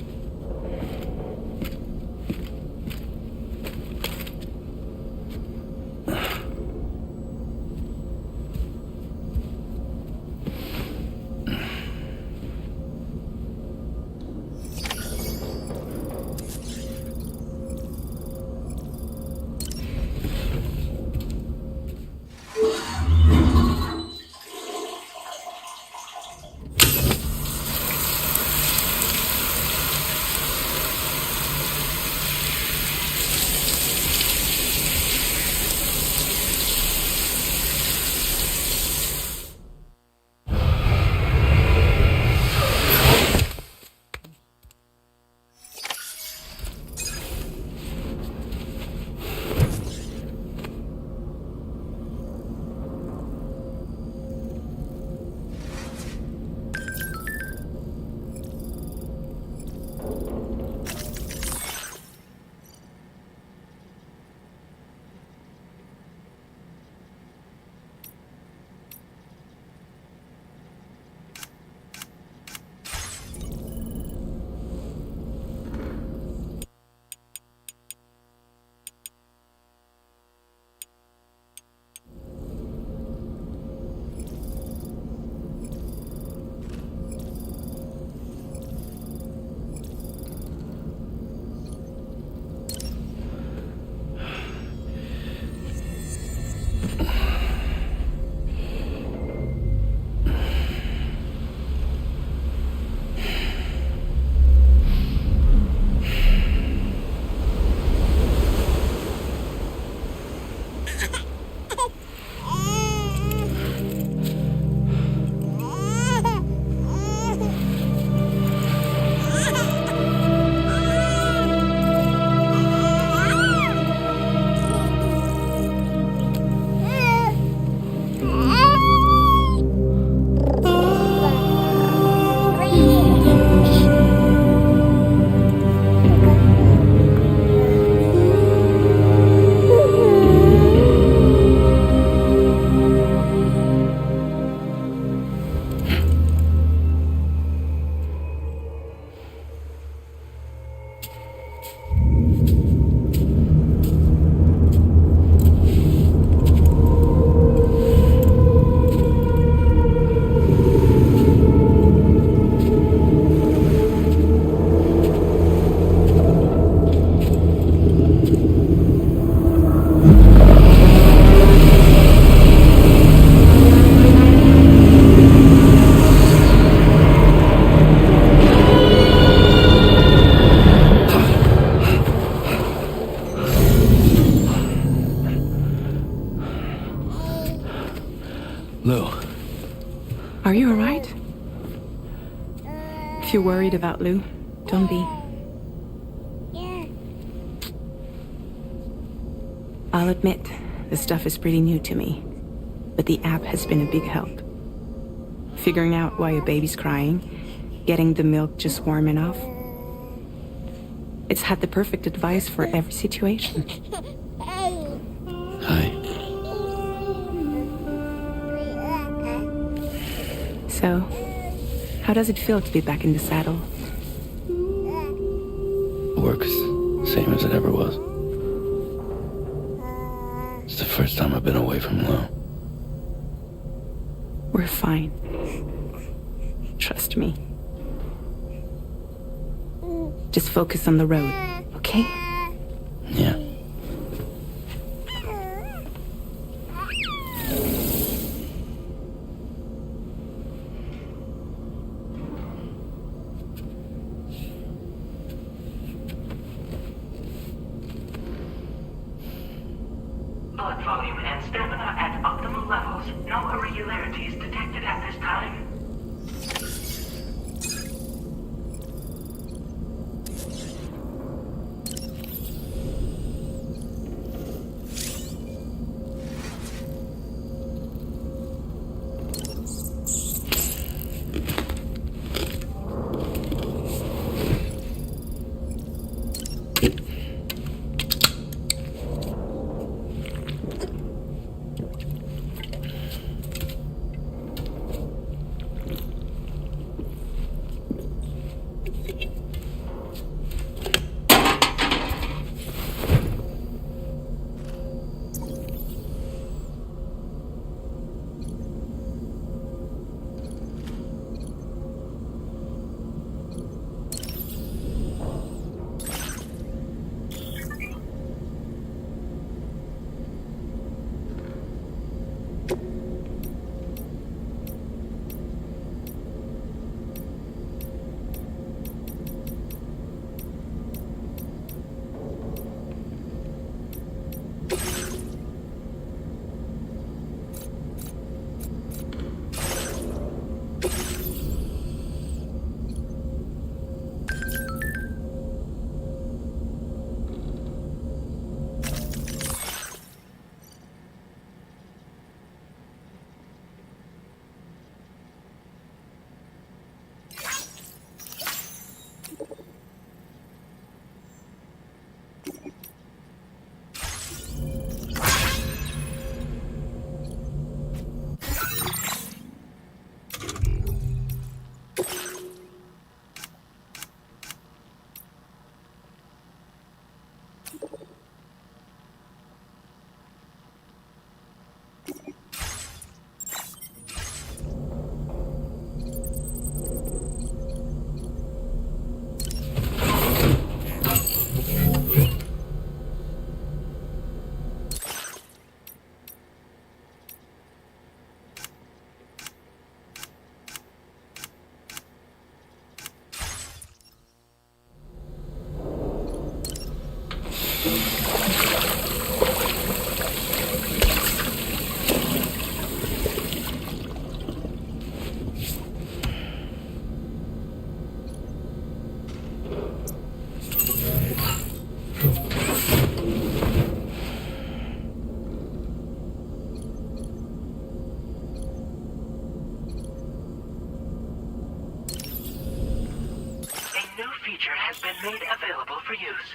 Lou. Are you alright? If you're worried about Lou, don't be. I'll admit, this stuff is pretty new to me, but the app has been a big help. Figuring out why a baby's crying, getting the milk just warm enough. It's had the perfect advice for every situation. Hi. So, how does it feel to be back in the saddle? Works same as it ever was. It's the first time I've been away from Lou. We're fine. Trust me. Just focus on the road, okay? Yeah. Blood volume and stamina at optimal levels. No irregularities detected at this time. Feature has been made available for use.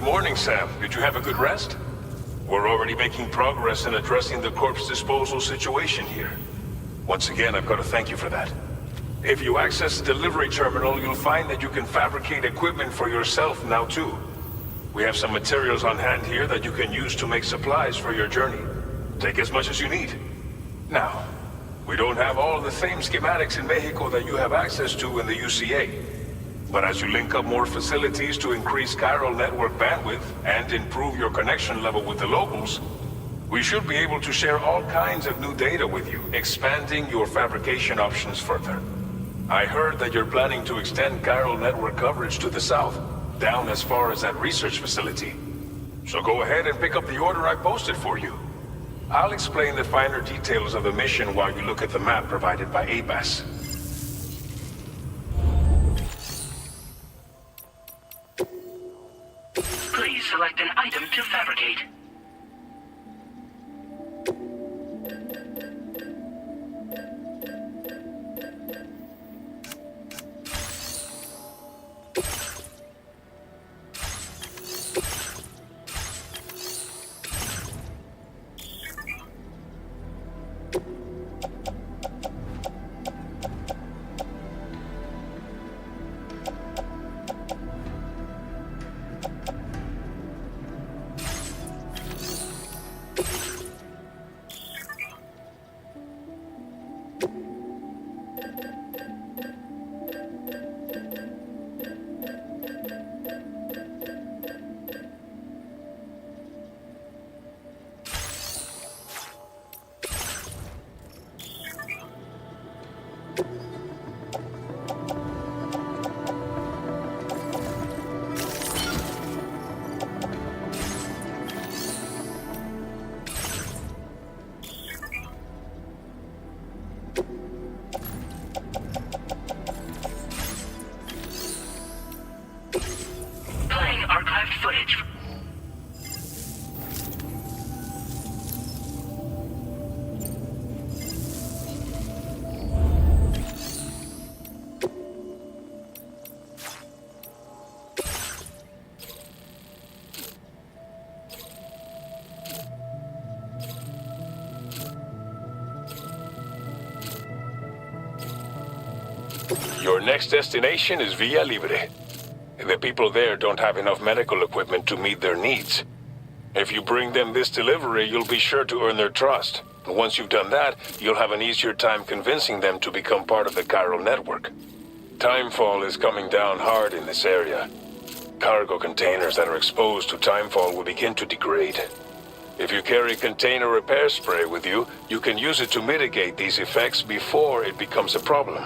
morning, Sam. Did you have a good rest? We're already making progress in addressing the corpse disposal situation here. Once again, I've got to thank you for that. If you access the delivery terminal, you'll find that you can fabricate equipment for yourself now too. We have some materials on hand here that you can use to make supplies for your journey. Take as much as you need. Now, we don't have all the same schematics in Mexico that you have access to in the UCA. But as you link up more facilities to increase chiral network bandwidth and improve your connection level with the locals, we should be able to share all kinds of new data with you, expanding your fabrication options further. I heard that you're planning to extend chiral network coverage to the south, down as far as that research facility. So go ahead and pick up the order I posted for you. I'll explain the finer details of the mission while you look at the map provided by ABAS. Please select an item to fabricate. Playing archived footage. Your next destination is Villa Libre. The people there don't have enough medical equipment to meet their needs. If you bring them this delivery, you'll be sure to earn their trust. And once you've done that, you'll have an easier time convincing them to become part of the chiral network. Timefall is coming down hard in this area. Cargo containers that are exposed to timefall will begin to degrade. If you carry container repair spray with you, you can use it to mitigate these effects before it becomes a problem.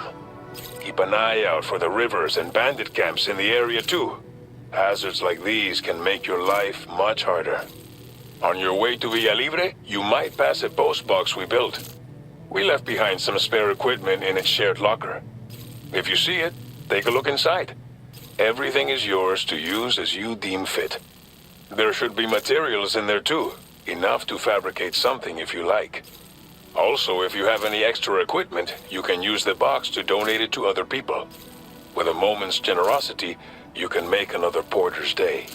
Keep an eye out for the rivers and bandit camps in the area too. Hazards like these can make your life much harder. On your way to Villa Libre, you might pass a post box we built. We left behind some spare equipment in its shared locker. If you see it, take a look inside. Everything is yours to use as you deem fit. There should be materials in there too, enough to fabricate something if you like. Also, if you have any extra equipment, you can use the box to donate it to other people. With a moment's generosity, you can make another porter's day.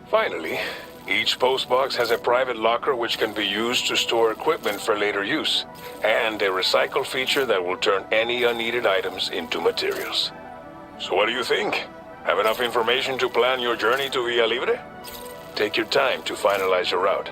Finally, each postbox has a private locker which can be used to store equipment for later use, and a recycle feature that will turn any unneeded items into materials. So what do you think? Have enough information to plan your journey to Villa Libre? Take your time to finalize your route.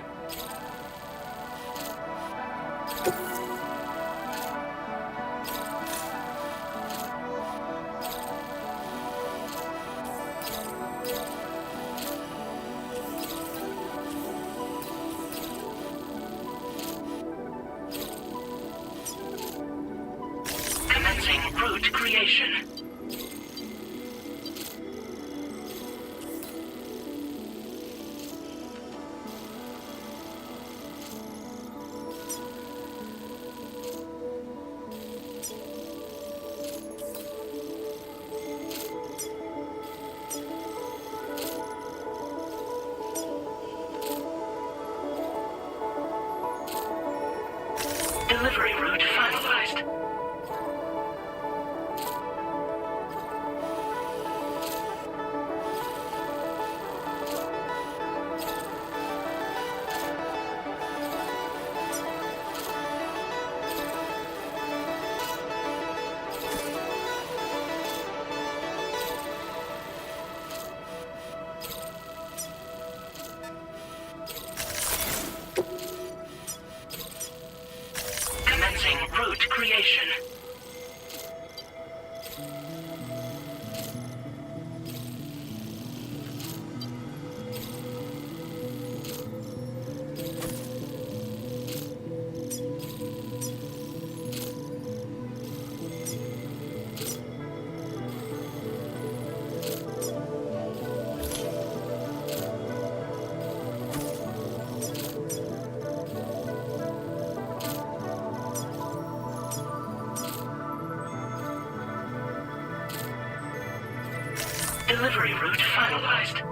Commencing route creation. Delivery route finalized. position. Delivery route finalized.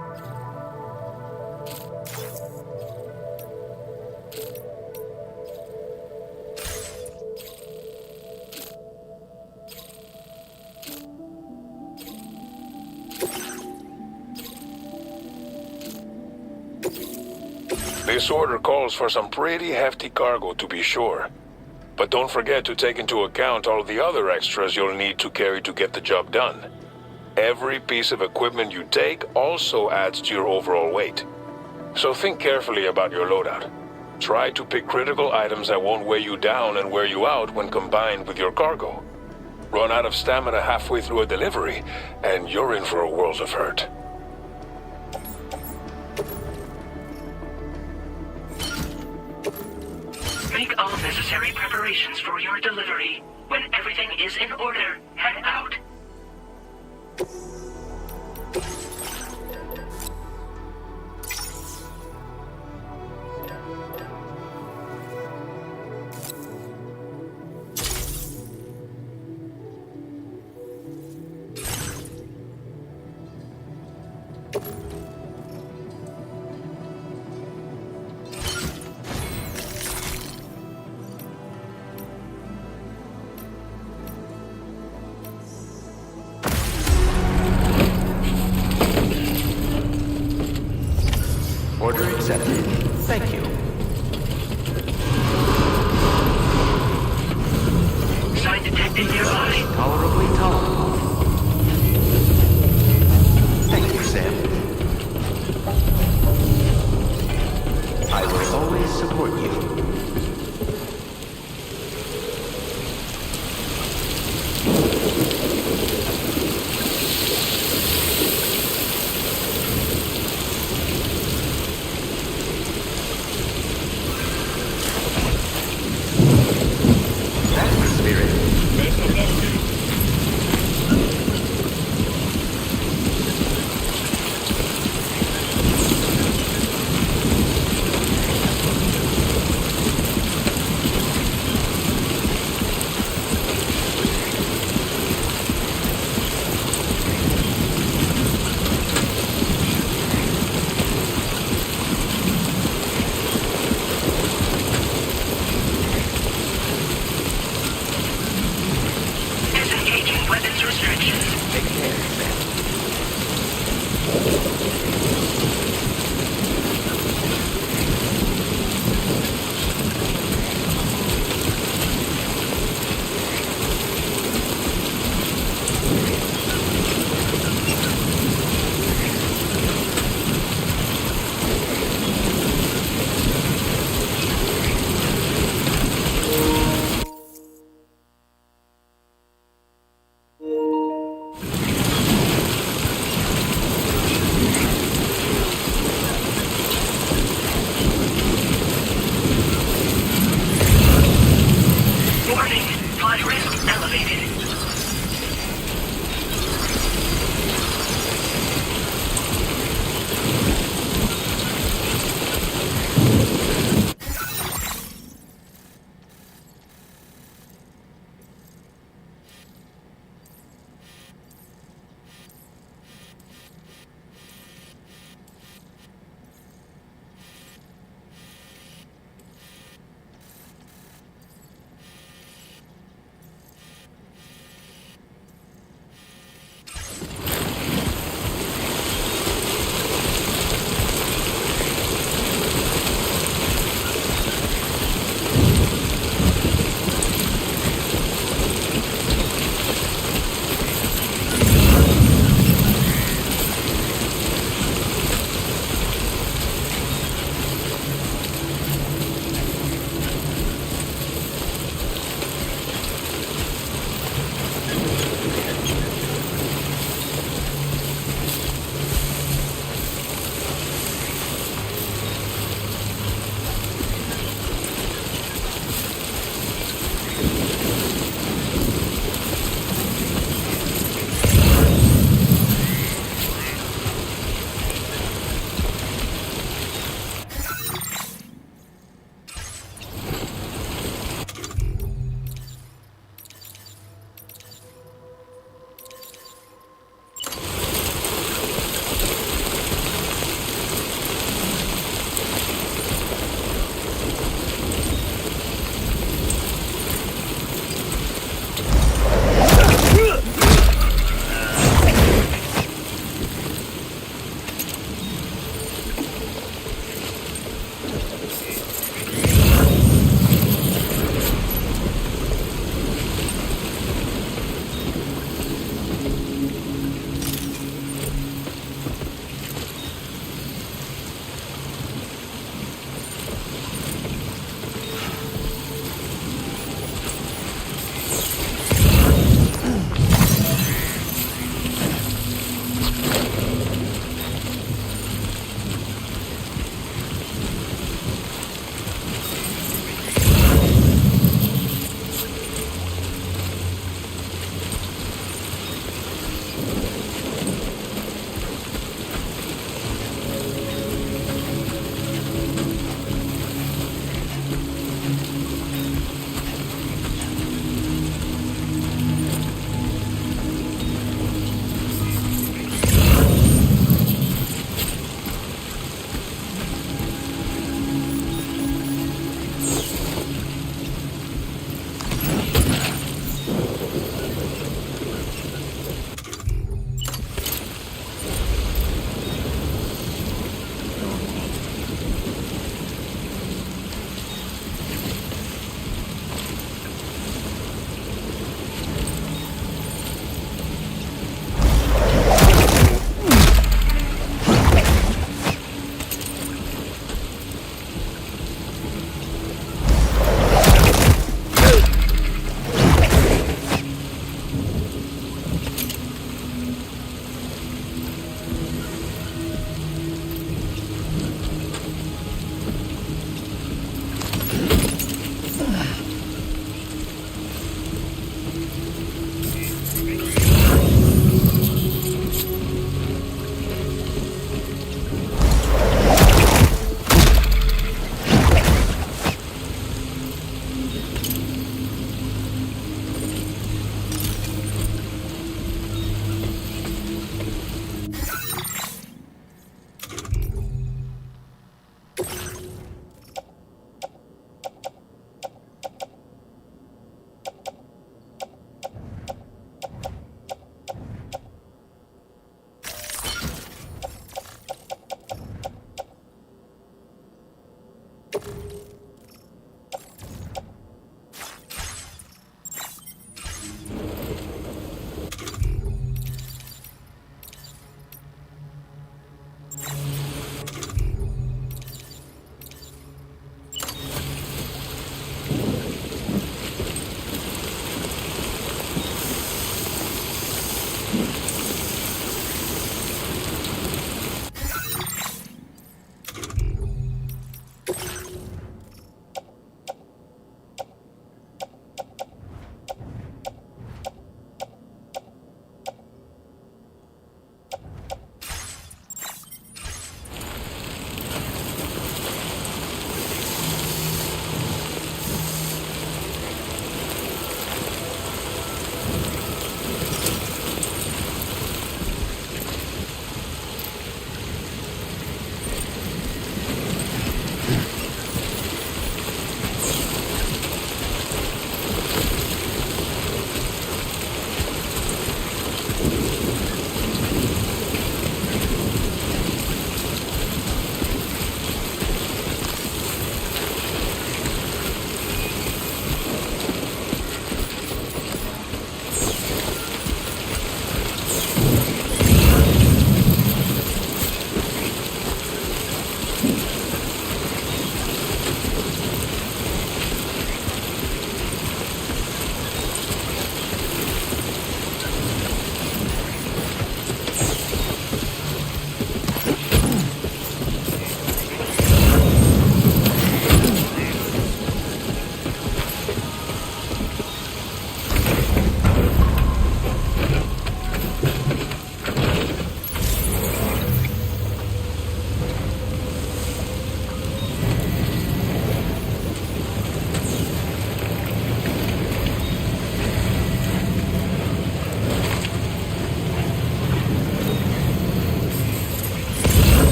This order calls for some pretty hefty cargo to be sure. But don't forget to take into account all the other extras you'll need to carry to get the job done. Every piece of equipment you take also adds to your overall weight. So think carefully about your loadout. Try to pick critical items that won't weigh you down and wear you out when combined with your cargo. Run out of stamina halfway through a delivery, and you're in for a world of hurt. Make all necessary preparations for your delivery. When everything is in order, head out. Order accepted. Thank you. Sign detected nearby. Tolerably tolerable. Thank you, Sam. I will always support you. That's the spirit. Disengaging weapons restrictions. Take care, Sam.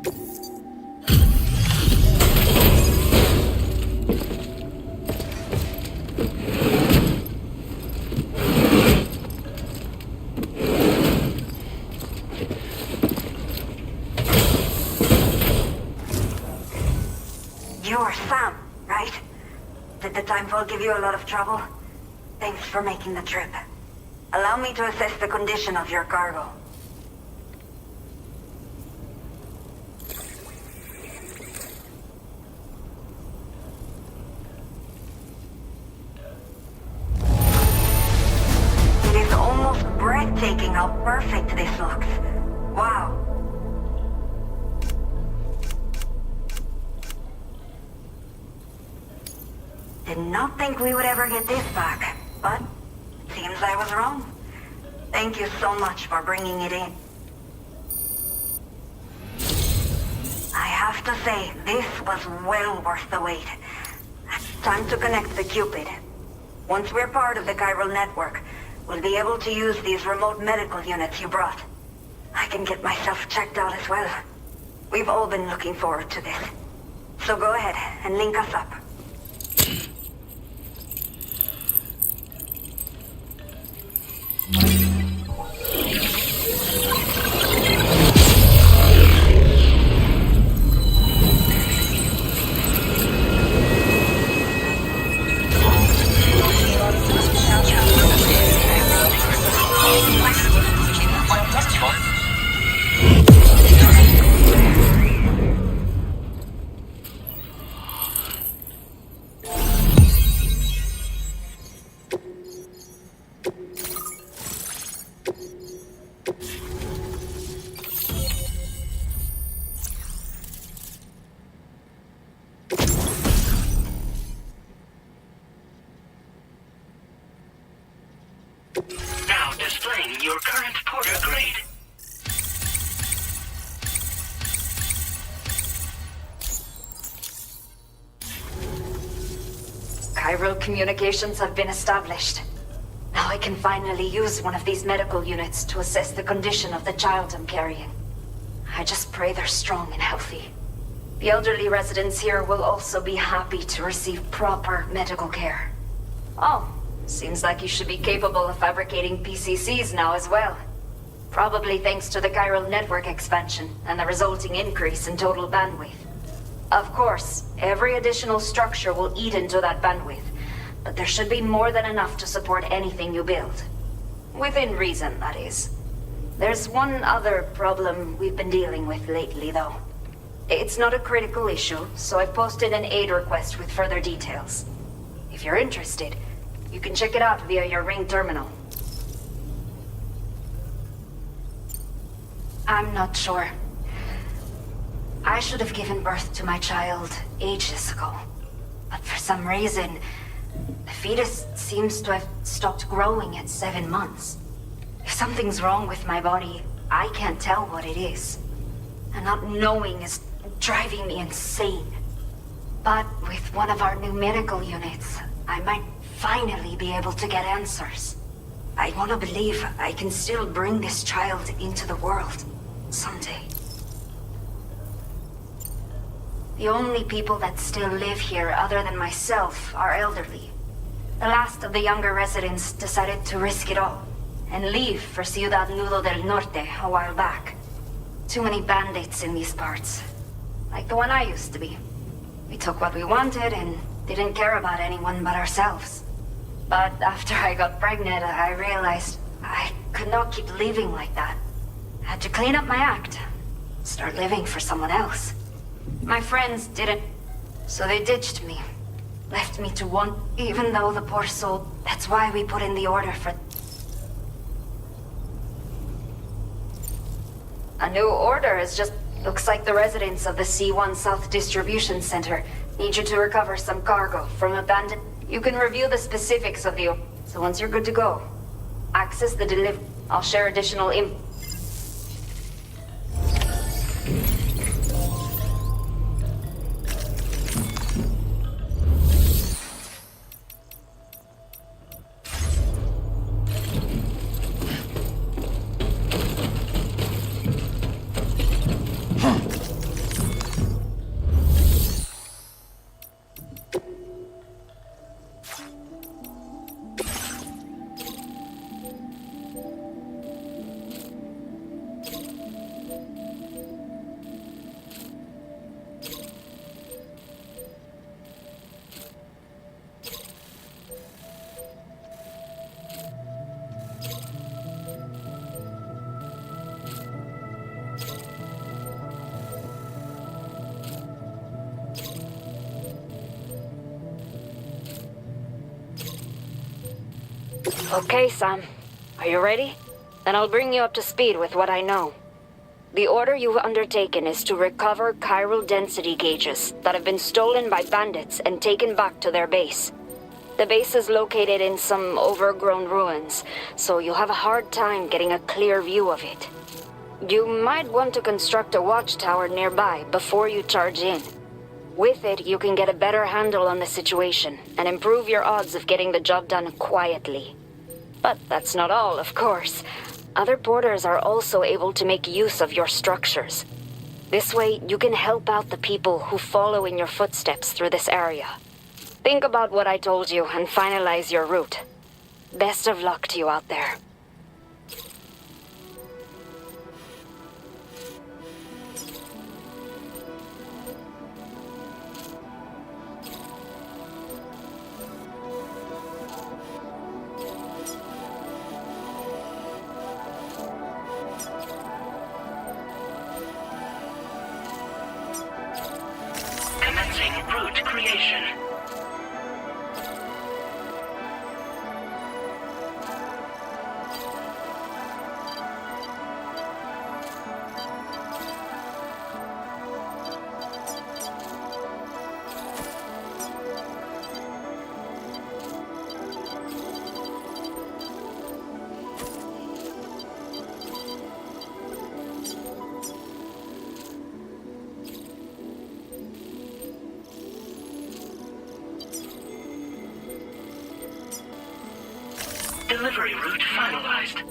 You're Sam, right? Did the timefall give you a lot of trouble? Thanks for making the trip. Allow me to assess the condition of your cargo. It is almost breathtaking how perfect this looks. Wow. Did not think we would ever get this back, but seems I was wrong. Thank you so much for bringing it in. I have to say, this was well worth the wait. Time to connect the Cupid. Once we're part of the chiral network, we'll be able to use these remote medical units you brought. I can get myself checked out as well. We've all been looking forward to this. So go ahead and link us up. Now displaying your current porter grade. Chiral communications have been established. Now I can finally use one of these medical units to assess the condition of the child I'm carrying. I just pray they're strong and healthy. The elderly residents here will also be happy to receive proper medical care. Oh, seems like you should be capable of fabricating PCCs now as well. Probably thanks to the chiral network expansion and the resulting increase in total bandwidth. Of course, every additional structure will eat into that bandwidth, but there should be more than enough to support anything you build. Within reason, that is. There's one other problem we've been dealing with lately, though. It's not a critical issue, so I've posted an aid request with further details. If you're interested, you can check it out via your Ring terminal. I'm not sure. I should have given birth to my child ages ago. But for some reason, the fetus seems to have stopped growing at 7 months. If something's wrong with my body, I can't tell what it is. And not knowing is driving me insane. But with one of our new medical units, I might finally be able to get answers. I want to believe I can still bring this child into the world someday. The only people that still live here other than myself are elderly. The last of the younger residents decided to risk it all and leave for Ciudad Nudo del Norte a while back. Too many bandits in these parts. Like the one I used to be. We took what we wanted and didn't care about anyone but ourselves. But after I got pregnant, I realized I could not keep living like that. I had to clean up my act. Start living for someone else. My friends didn't, so they ditched me. Left me to want, even though the poor soul, that's why we put in the order for... A new order is just... Looks like the residents of the C1 South Distribution Center need you to recover some cargo from abandoned... You can review the specifics of the... So once you're good to go, access the delivery. I'll share additional info. Okay, Sam. Are you ready? Then I'll bring you up to speed with what I know. The order you've undertaken is to recover chiral density gauges that have been stolen by bandits and taken back to their base. The base is located in some overgrown ruins, so you'll have a hard time getting a clear view of it. You might want to construct a watchtower nearby before you charge in. With it, you can get a better handle on the situation and improve your odds of getting the job done quietly. But that's not all, of course. Other porters are also able to make use of your structures. This way, you can help out the people who follow in your footsteps through this area. Think about what I told you and finalize your route. Best of luck to you out there. Commencing route creation. Delivery route finalized.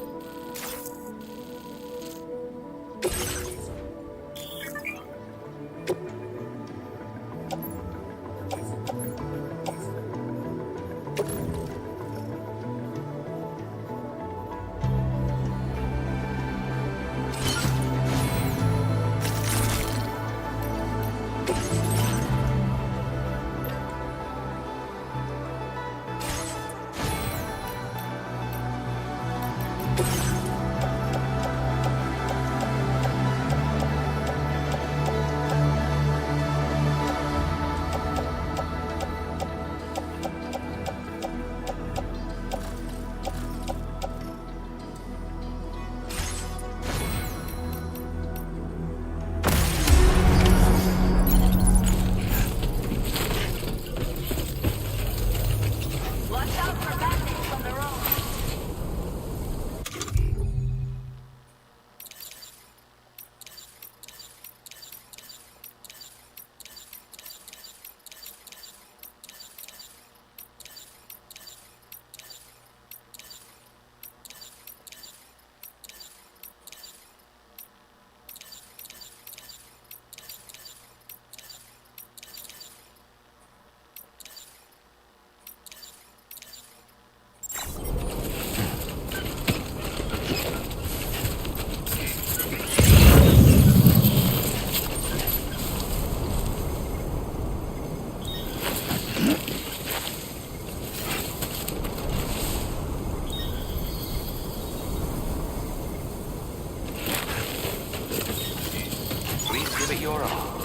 Please give it your all.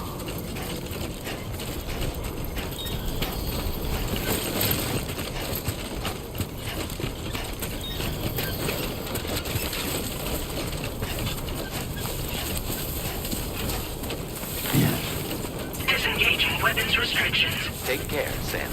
Disengaging weapons restrictions. Take care, Sam.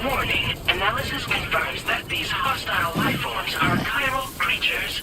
Warning. Analysis confirms that these hostile life forms are chiral creatures.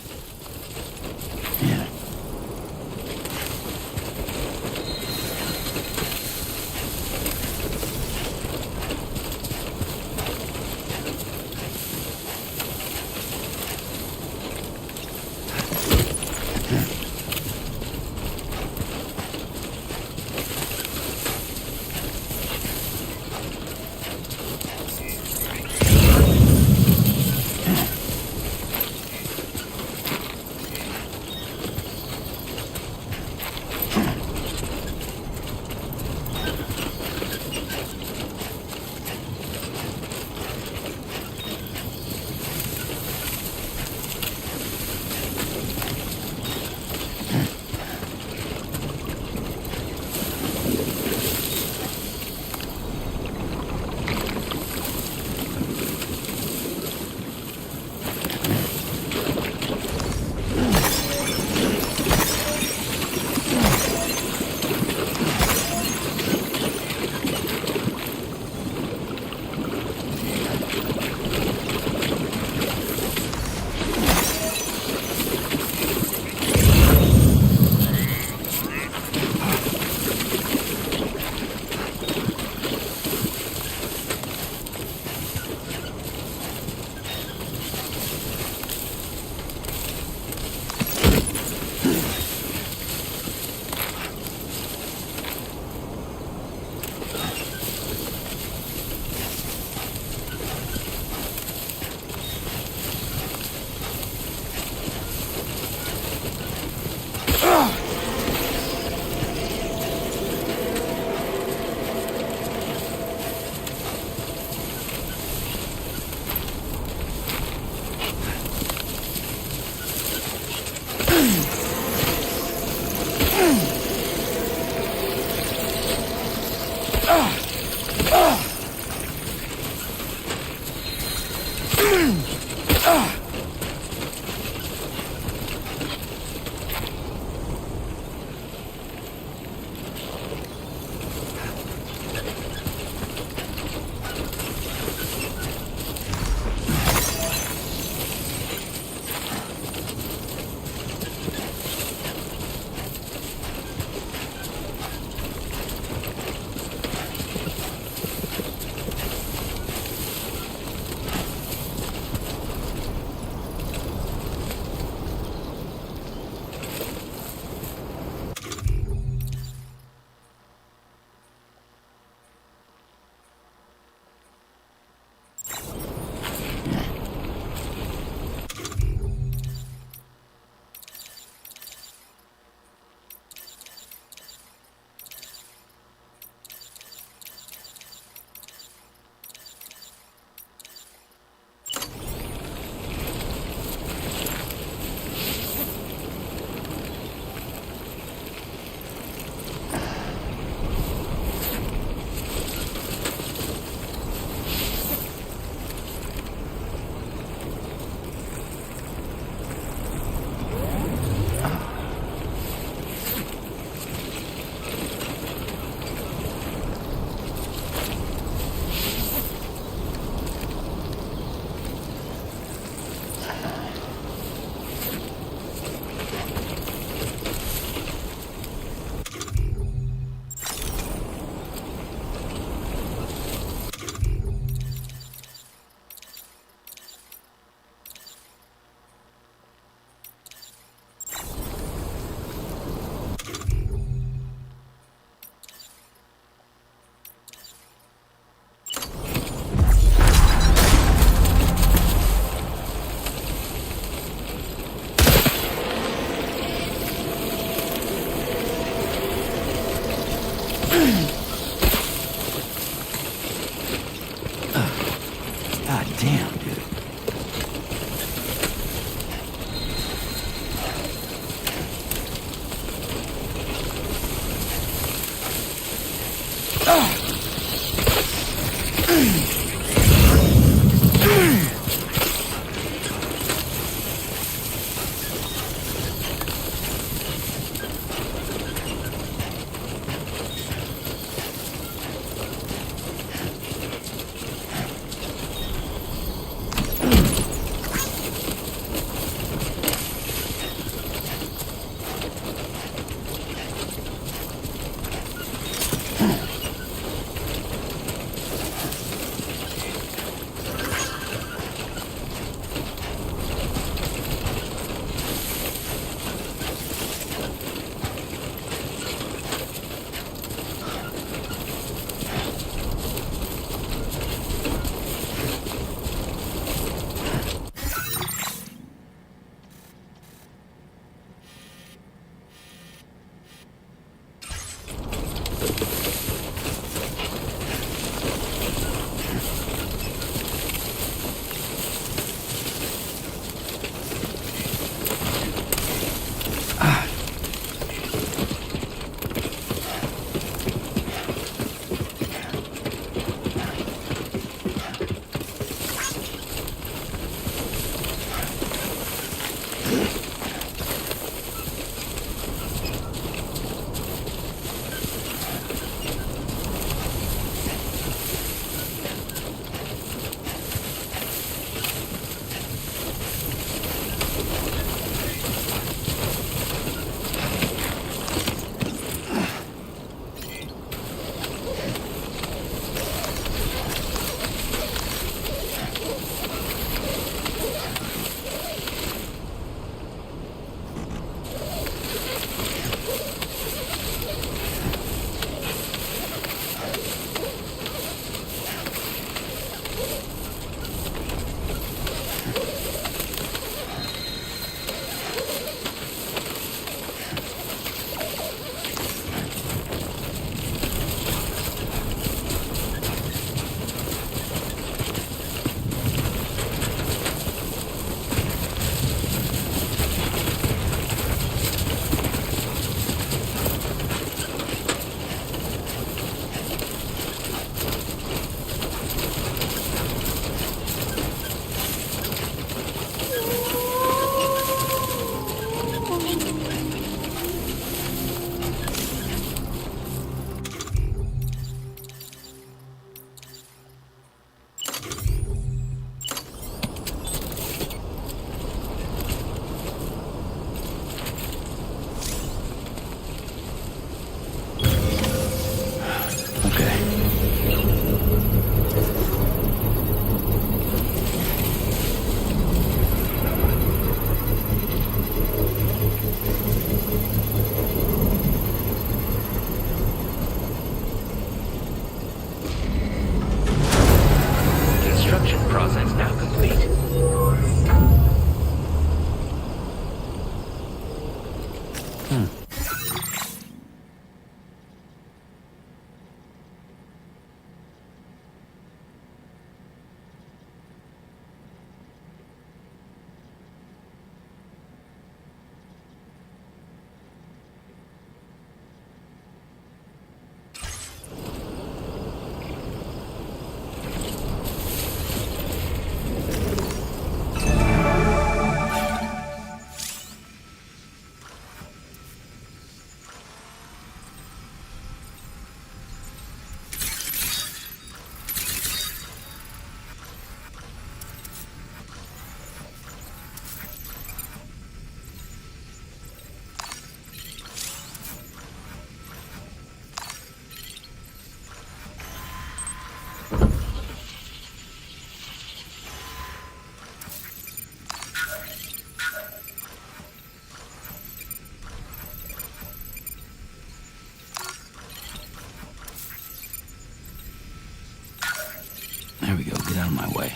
There we go. Get out of my way.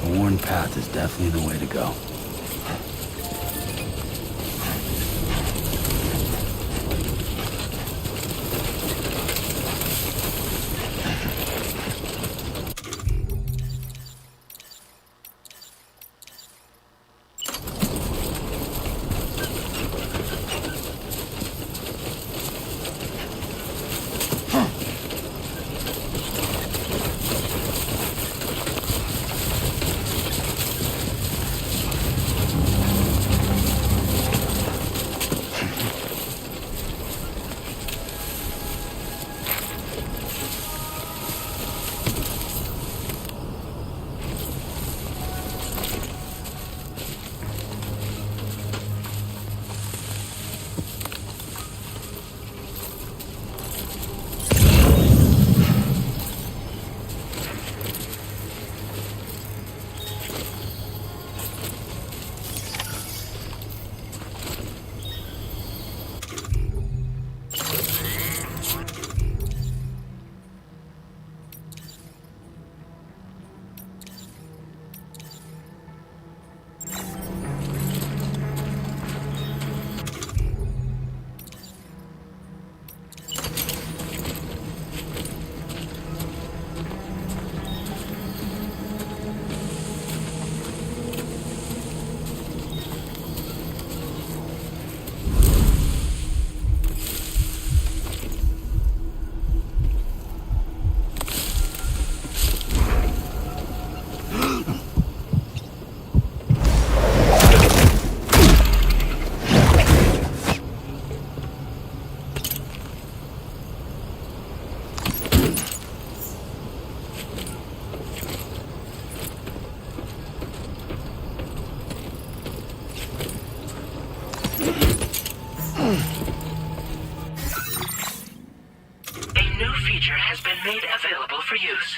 A worn path is definitely the way to go. A new feature has been made available for use.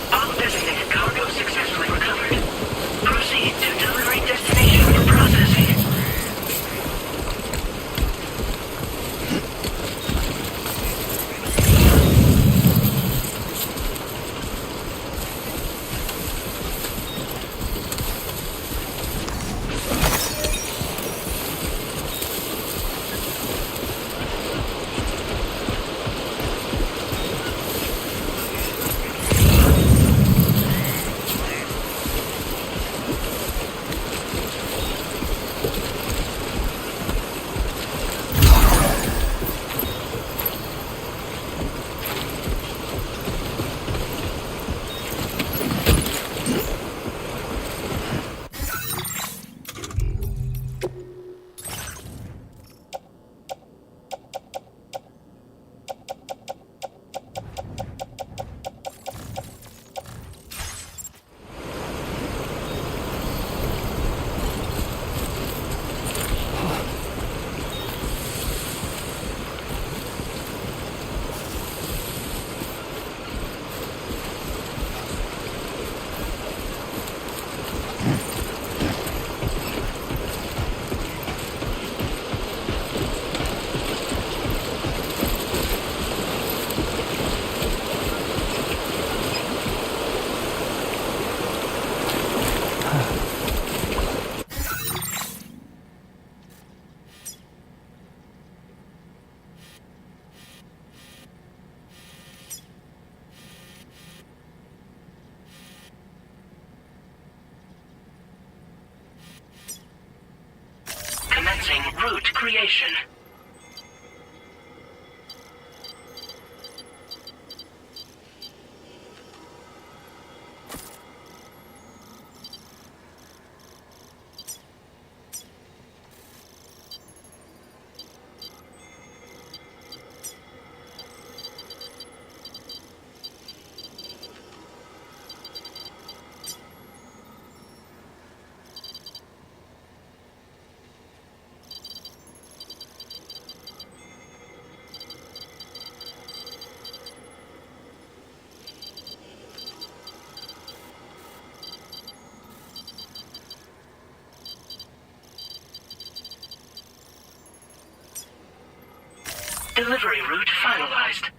All designated cargo successfully recovered. Proceed to delivery destination for processing. Commencing route creation. Delivery route finalized.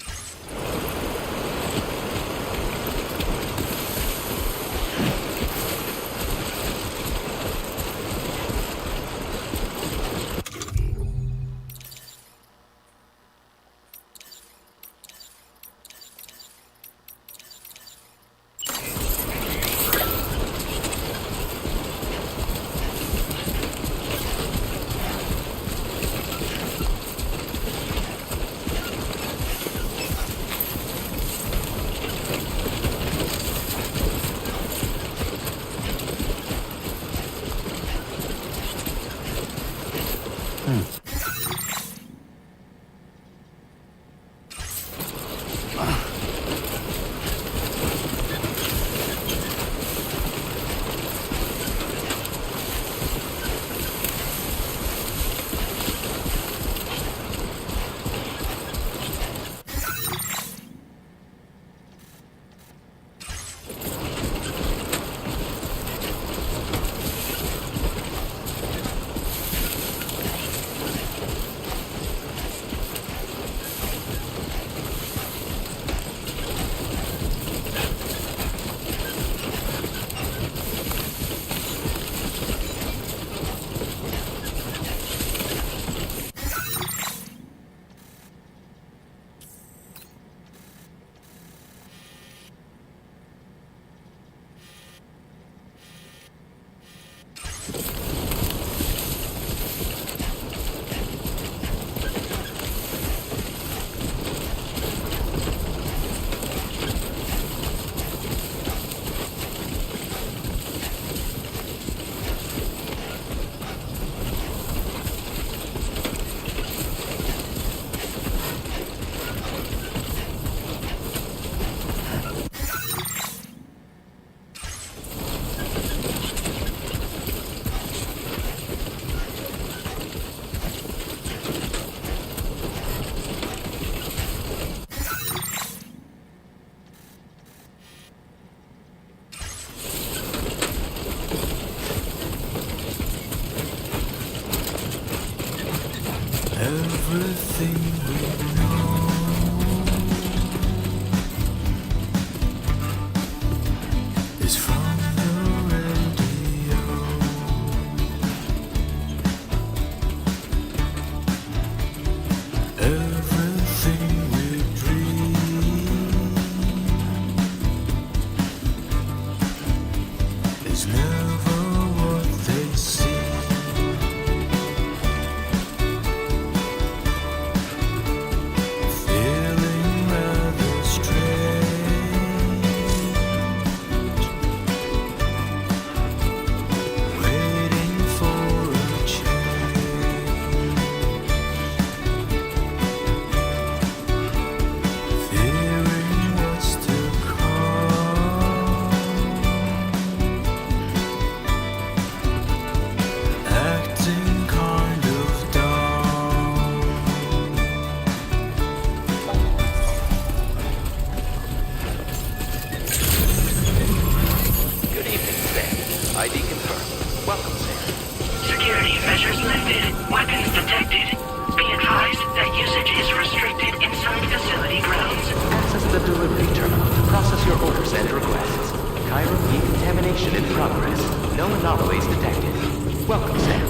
anomalies detected. Welcome, Sam.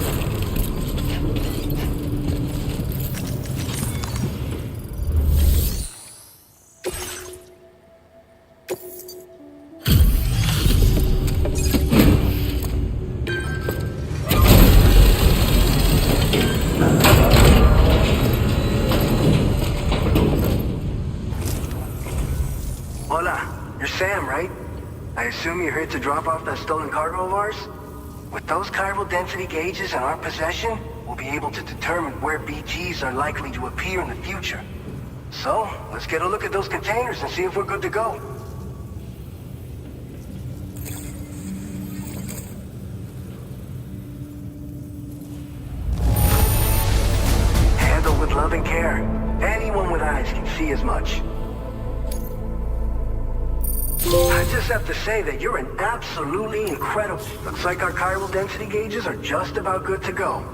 Hola, you're Sam, right? I assume you're here to drop off that stolen cargo of ours? With those chiral density gauges in our possession, we'll be able to determine where BGs are likely to appear in the future. So, let's get a look at those containers and see if we're good to go. Handled with love and care. Anyone with eyes can see as much. I just have to say that you're an absolutely incredible... Looks like our chiral density gauges are just about good to go.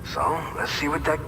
So, let's see what that...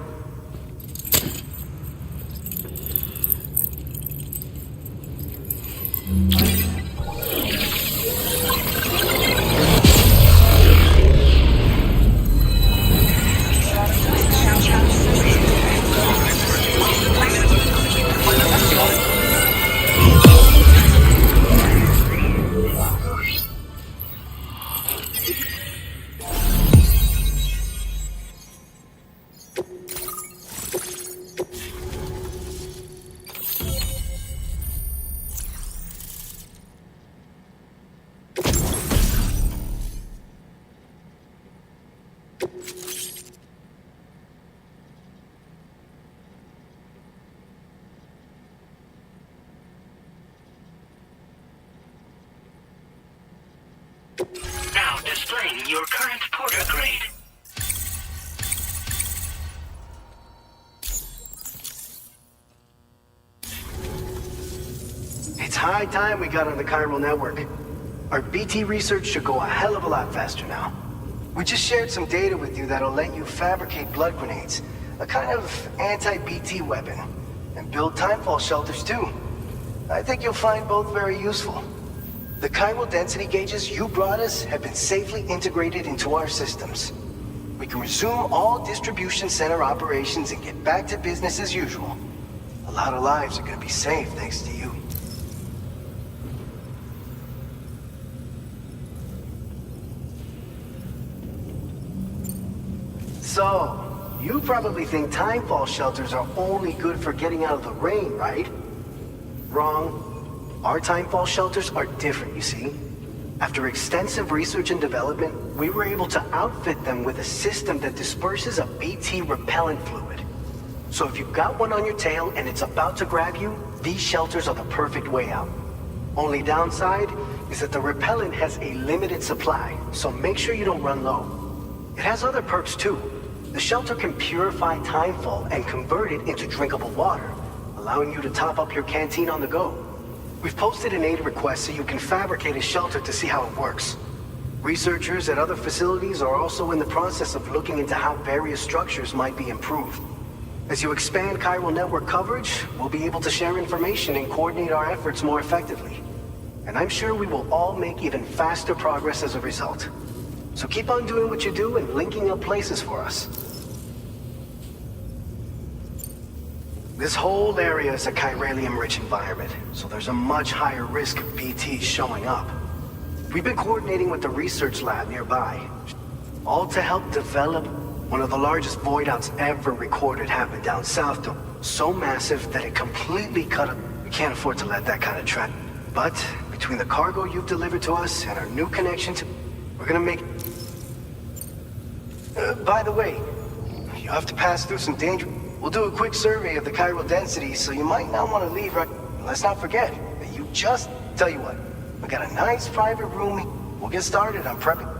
Now displaying your current porter grade. It's high time we got on the chiral network. Our BT research should go a hell of a lot faster now. We just shared some data with you that'll let you fabricate blood grenades, a kind of anti-BT weapon, and build timefall shelters too. I think you'll find both very useful. The chiral density gauges you brought us have been safely integrated into our systems. We can resume all distribution center operations and get back to business as usual. A lot of lives are gonna be saved thanks to you. So, you probably think timefall shelters are only good for getting out of the rain, right? Wrong. Our timefall shelters are different, you see. After extensive research and development, we were able to outfit them with a system that disperses a BT repellent fluid. So if you've got one on your tail and it's about to grab you, these shelters are the perfect way out. Only downside is that the repellent has a limited supply, so make sure you don't run low. It has other perks too. The shelter can purify timefall and convert it into drinkable water, allowing you to top up your canteen on the go. We've posted an aid request so you can fabricate a shelter to see how it works. Researchers at other facilities are also in the process of looking into how various structures might be improved. As you expand chiral network coverage, we'll be able to share information and coordinate our efforts more effectively. And I'm sure we will all make even faster progress as a result. So keep on doing what you do and linking up places for us. This whole area is a chiralium-rich environment, so there's a much higher risk of BTs showing up. We've been coordinating with the research lab nearby, all to help develop one of the largest void outs ever recorded happened down south, so massive that it completely cut up. We can't afford to let that kind of trap. But between the cargo you've delivered to us and our new connection to... we're gonna make... by the way, you have to pass through some danger... We'll do a quick survey of the chiral density, so you might not want to leave right... Let's not forget that you just... Tell you what, we got a nice private room. We'll get started on prepping...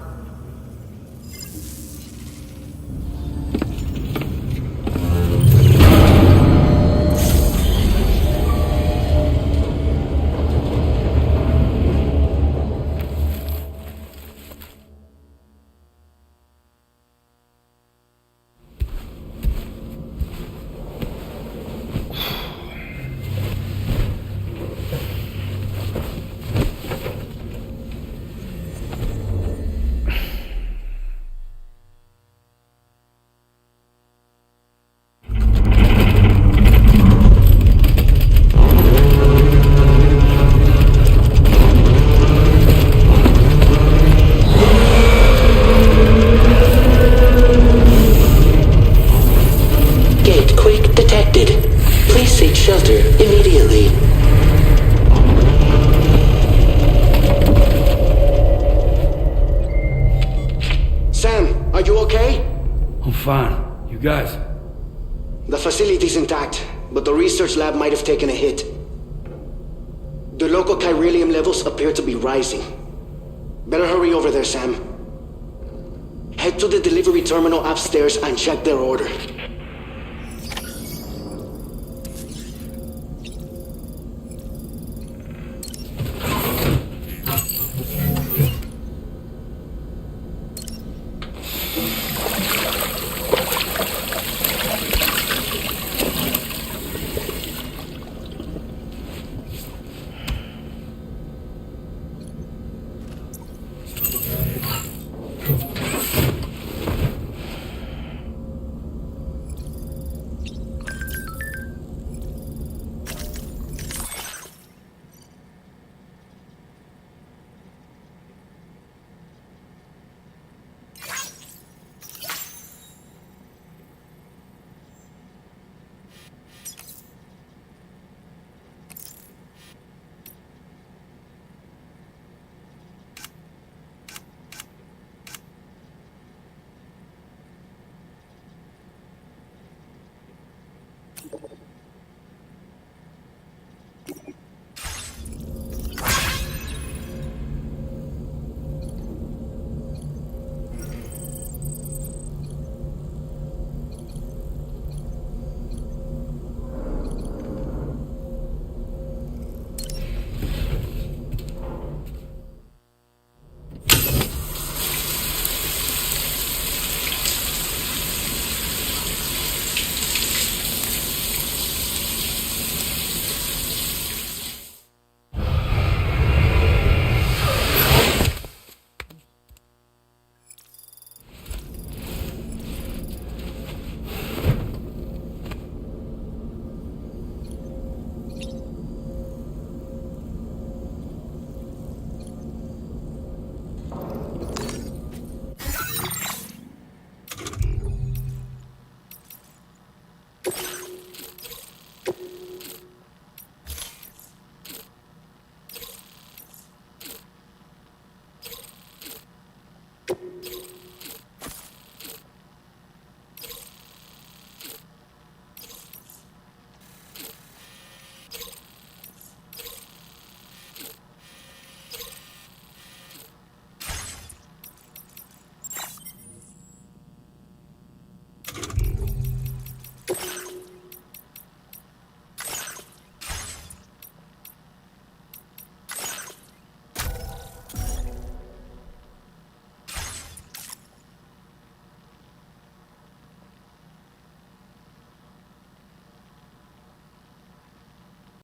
Guys, The facility's intact, but the research lab might have taken a hit. The local chiralium levels appear to be rising. Better hurry over there, Sam. Head to the delivery terminal upstairs and check their order.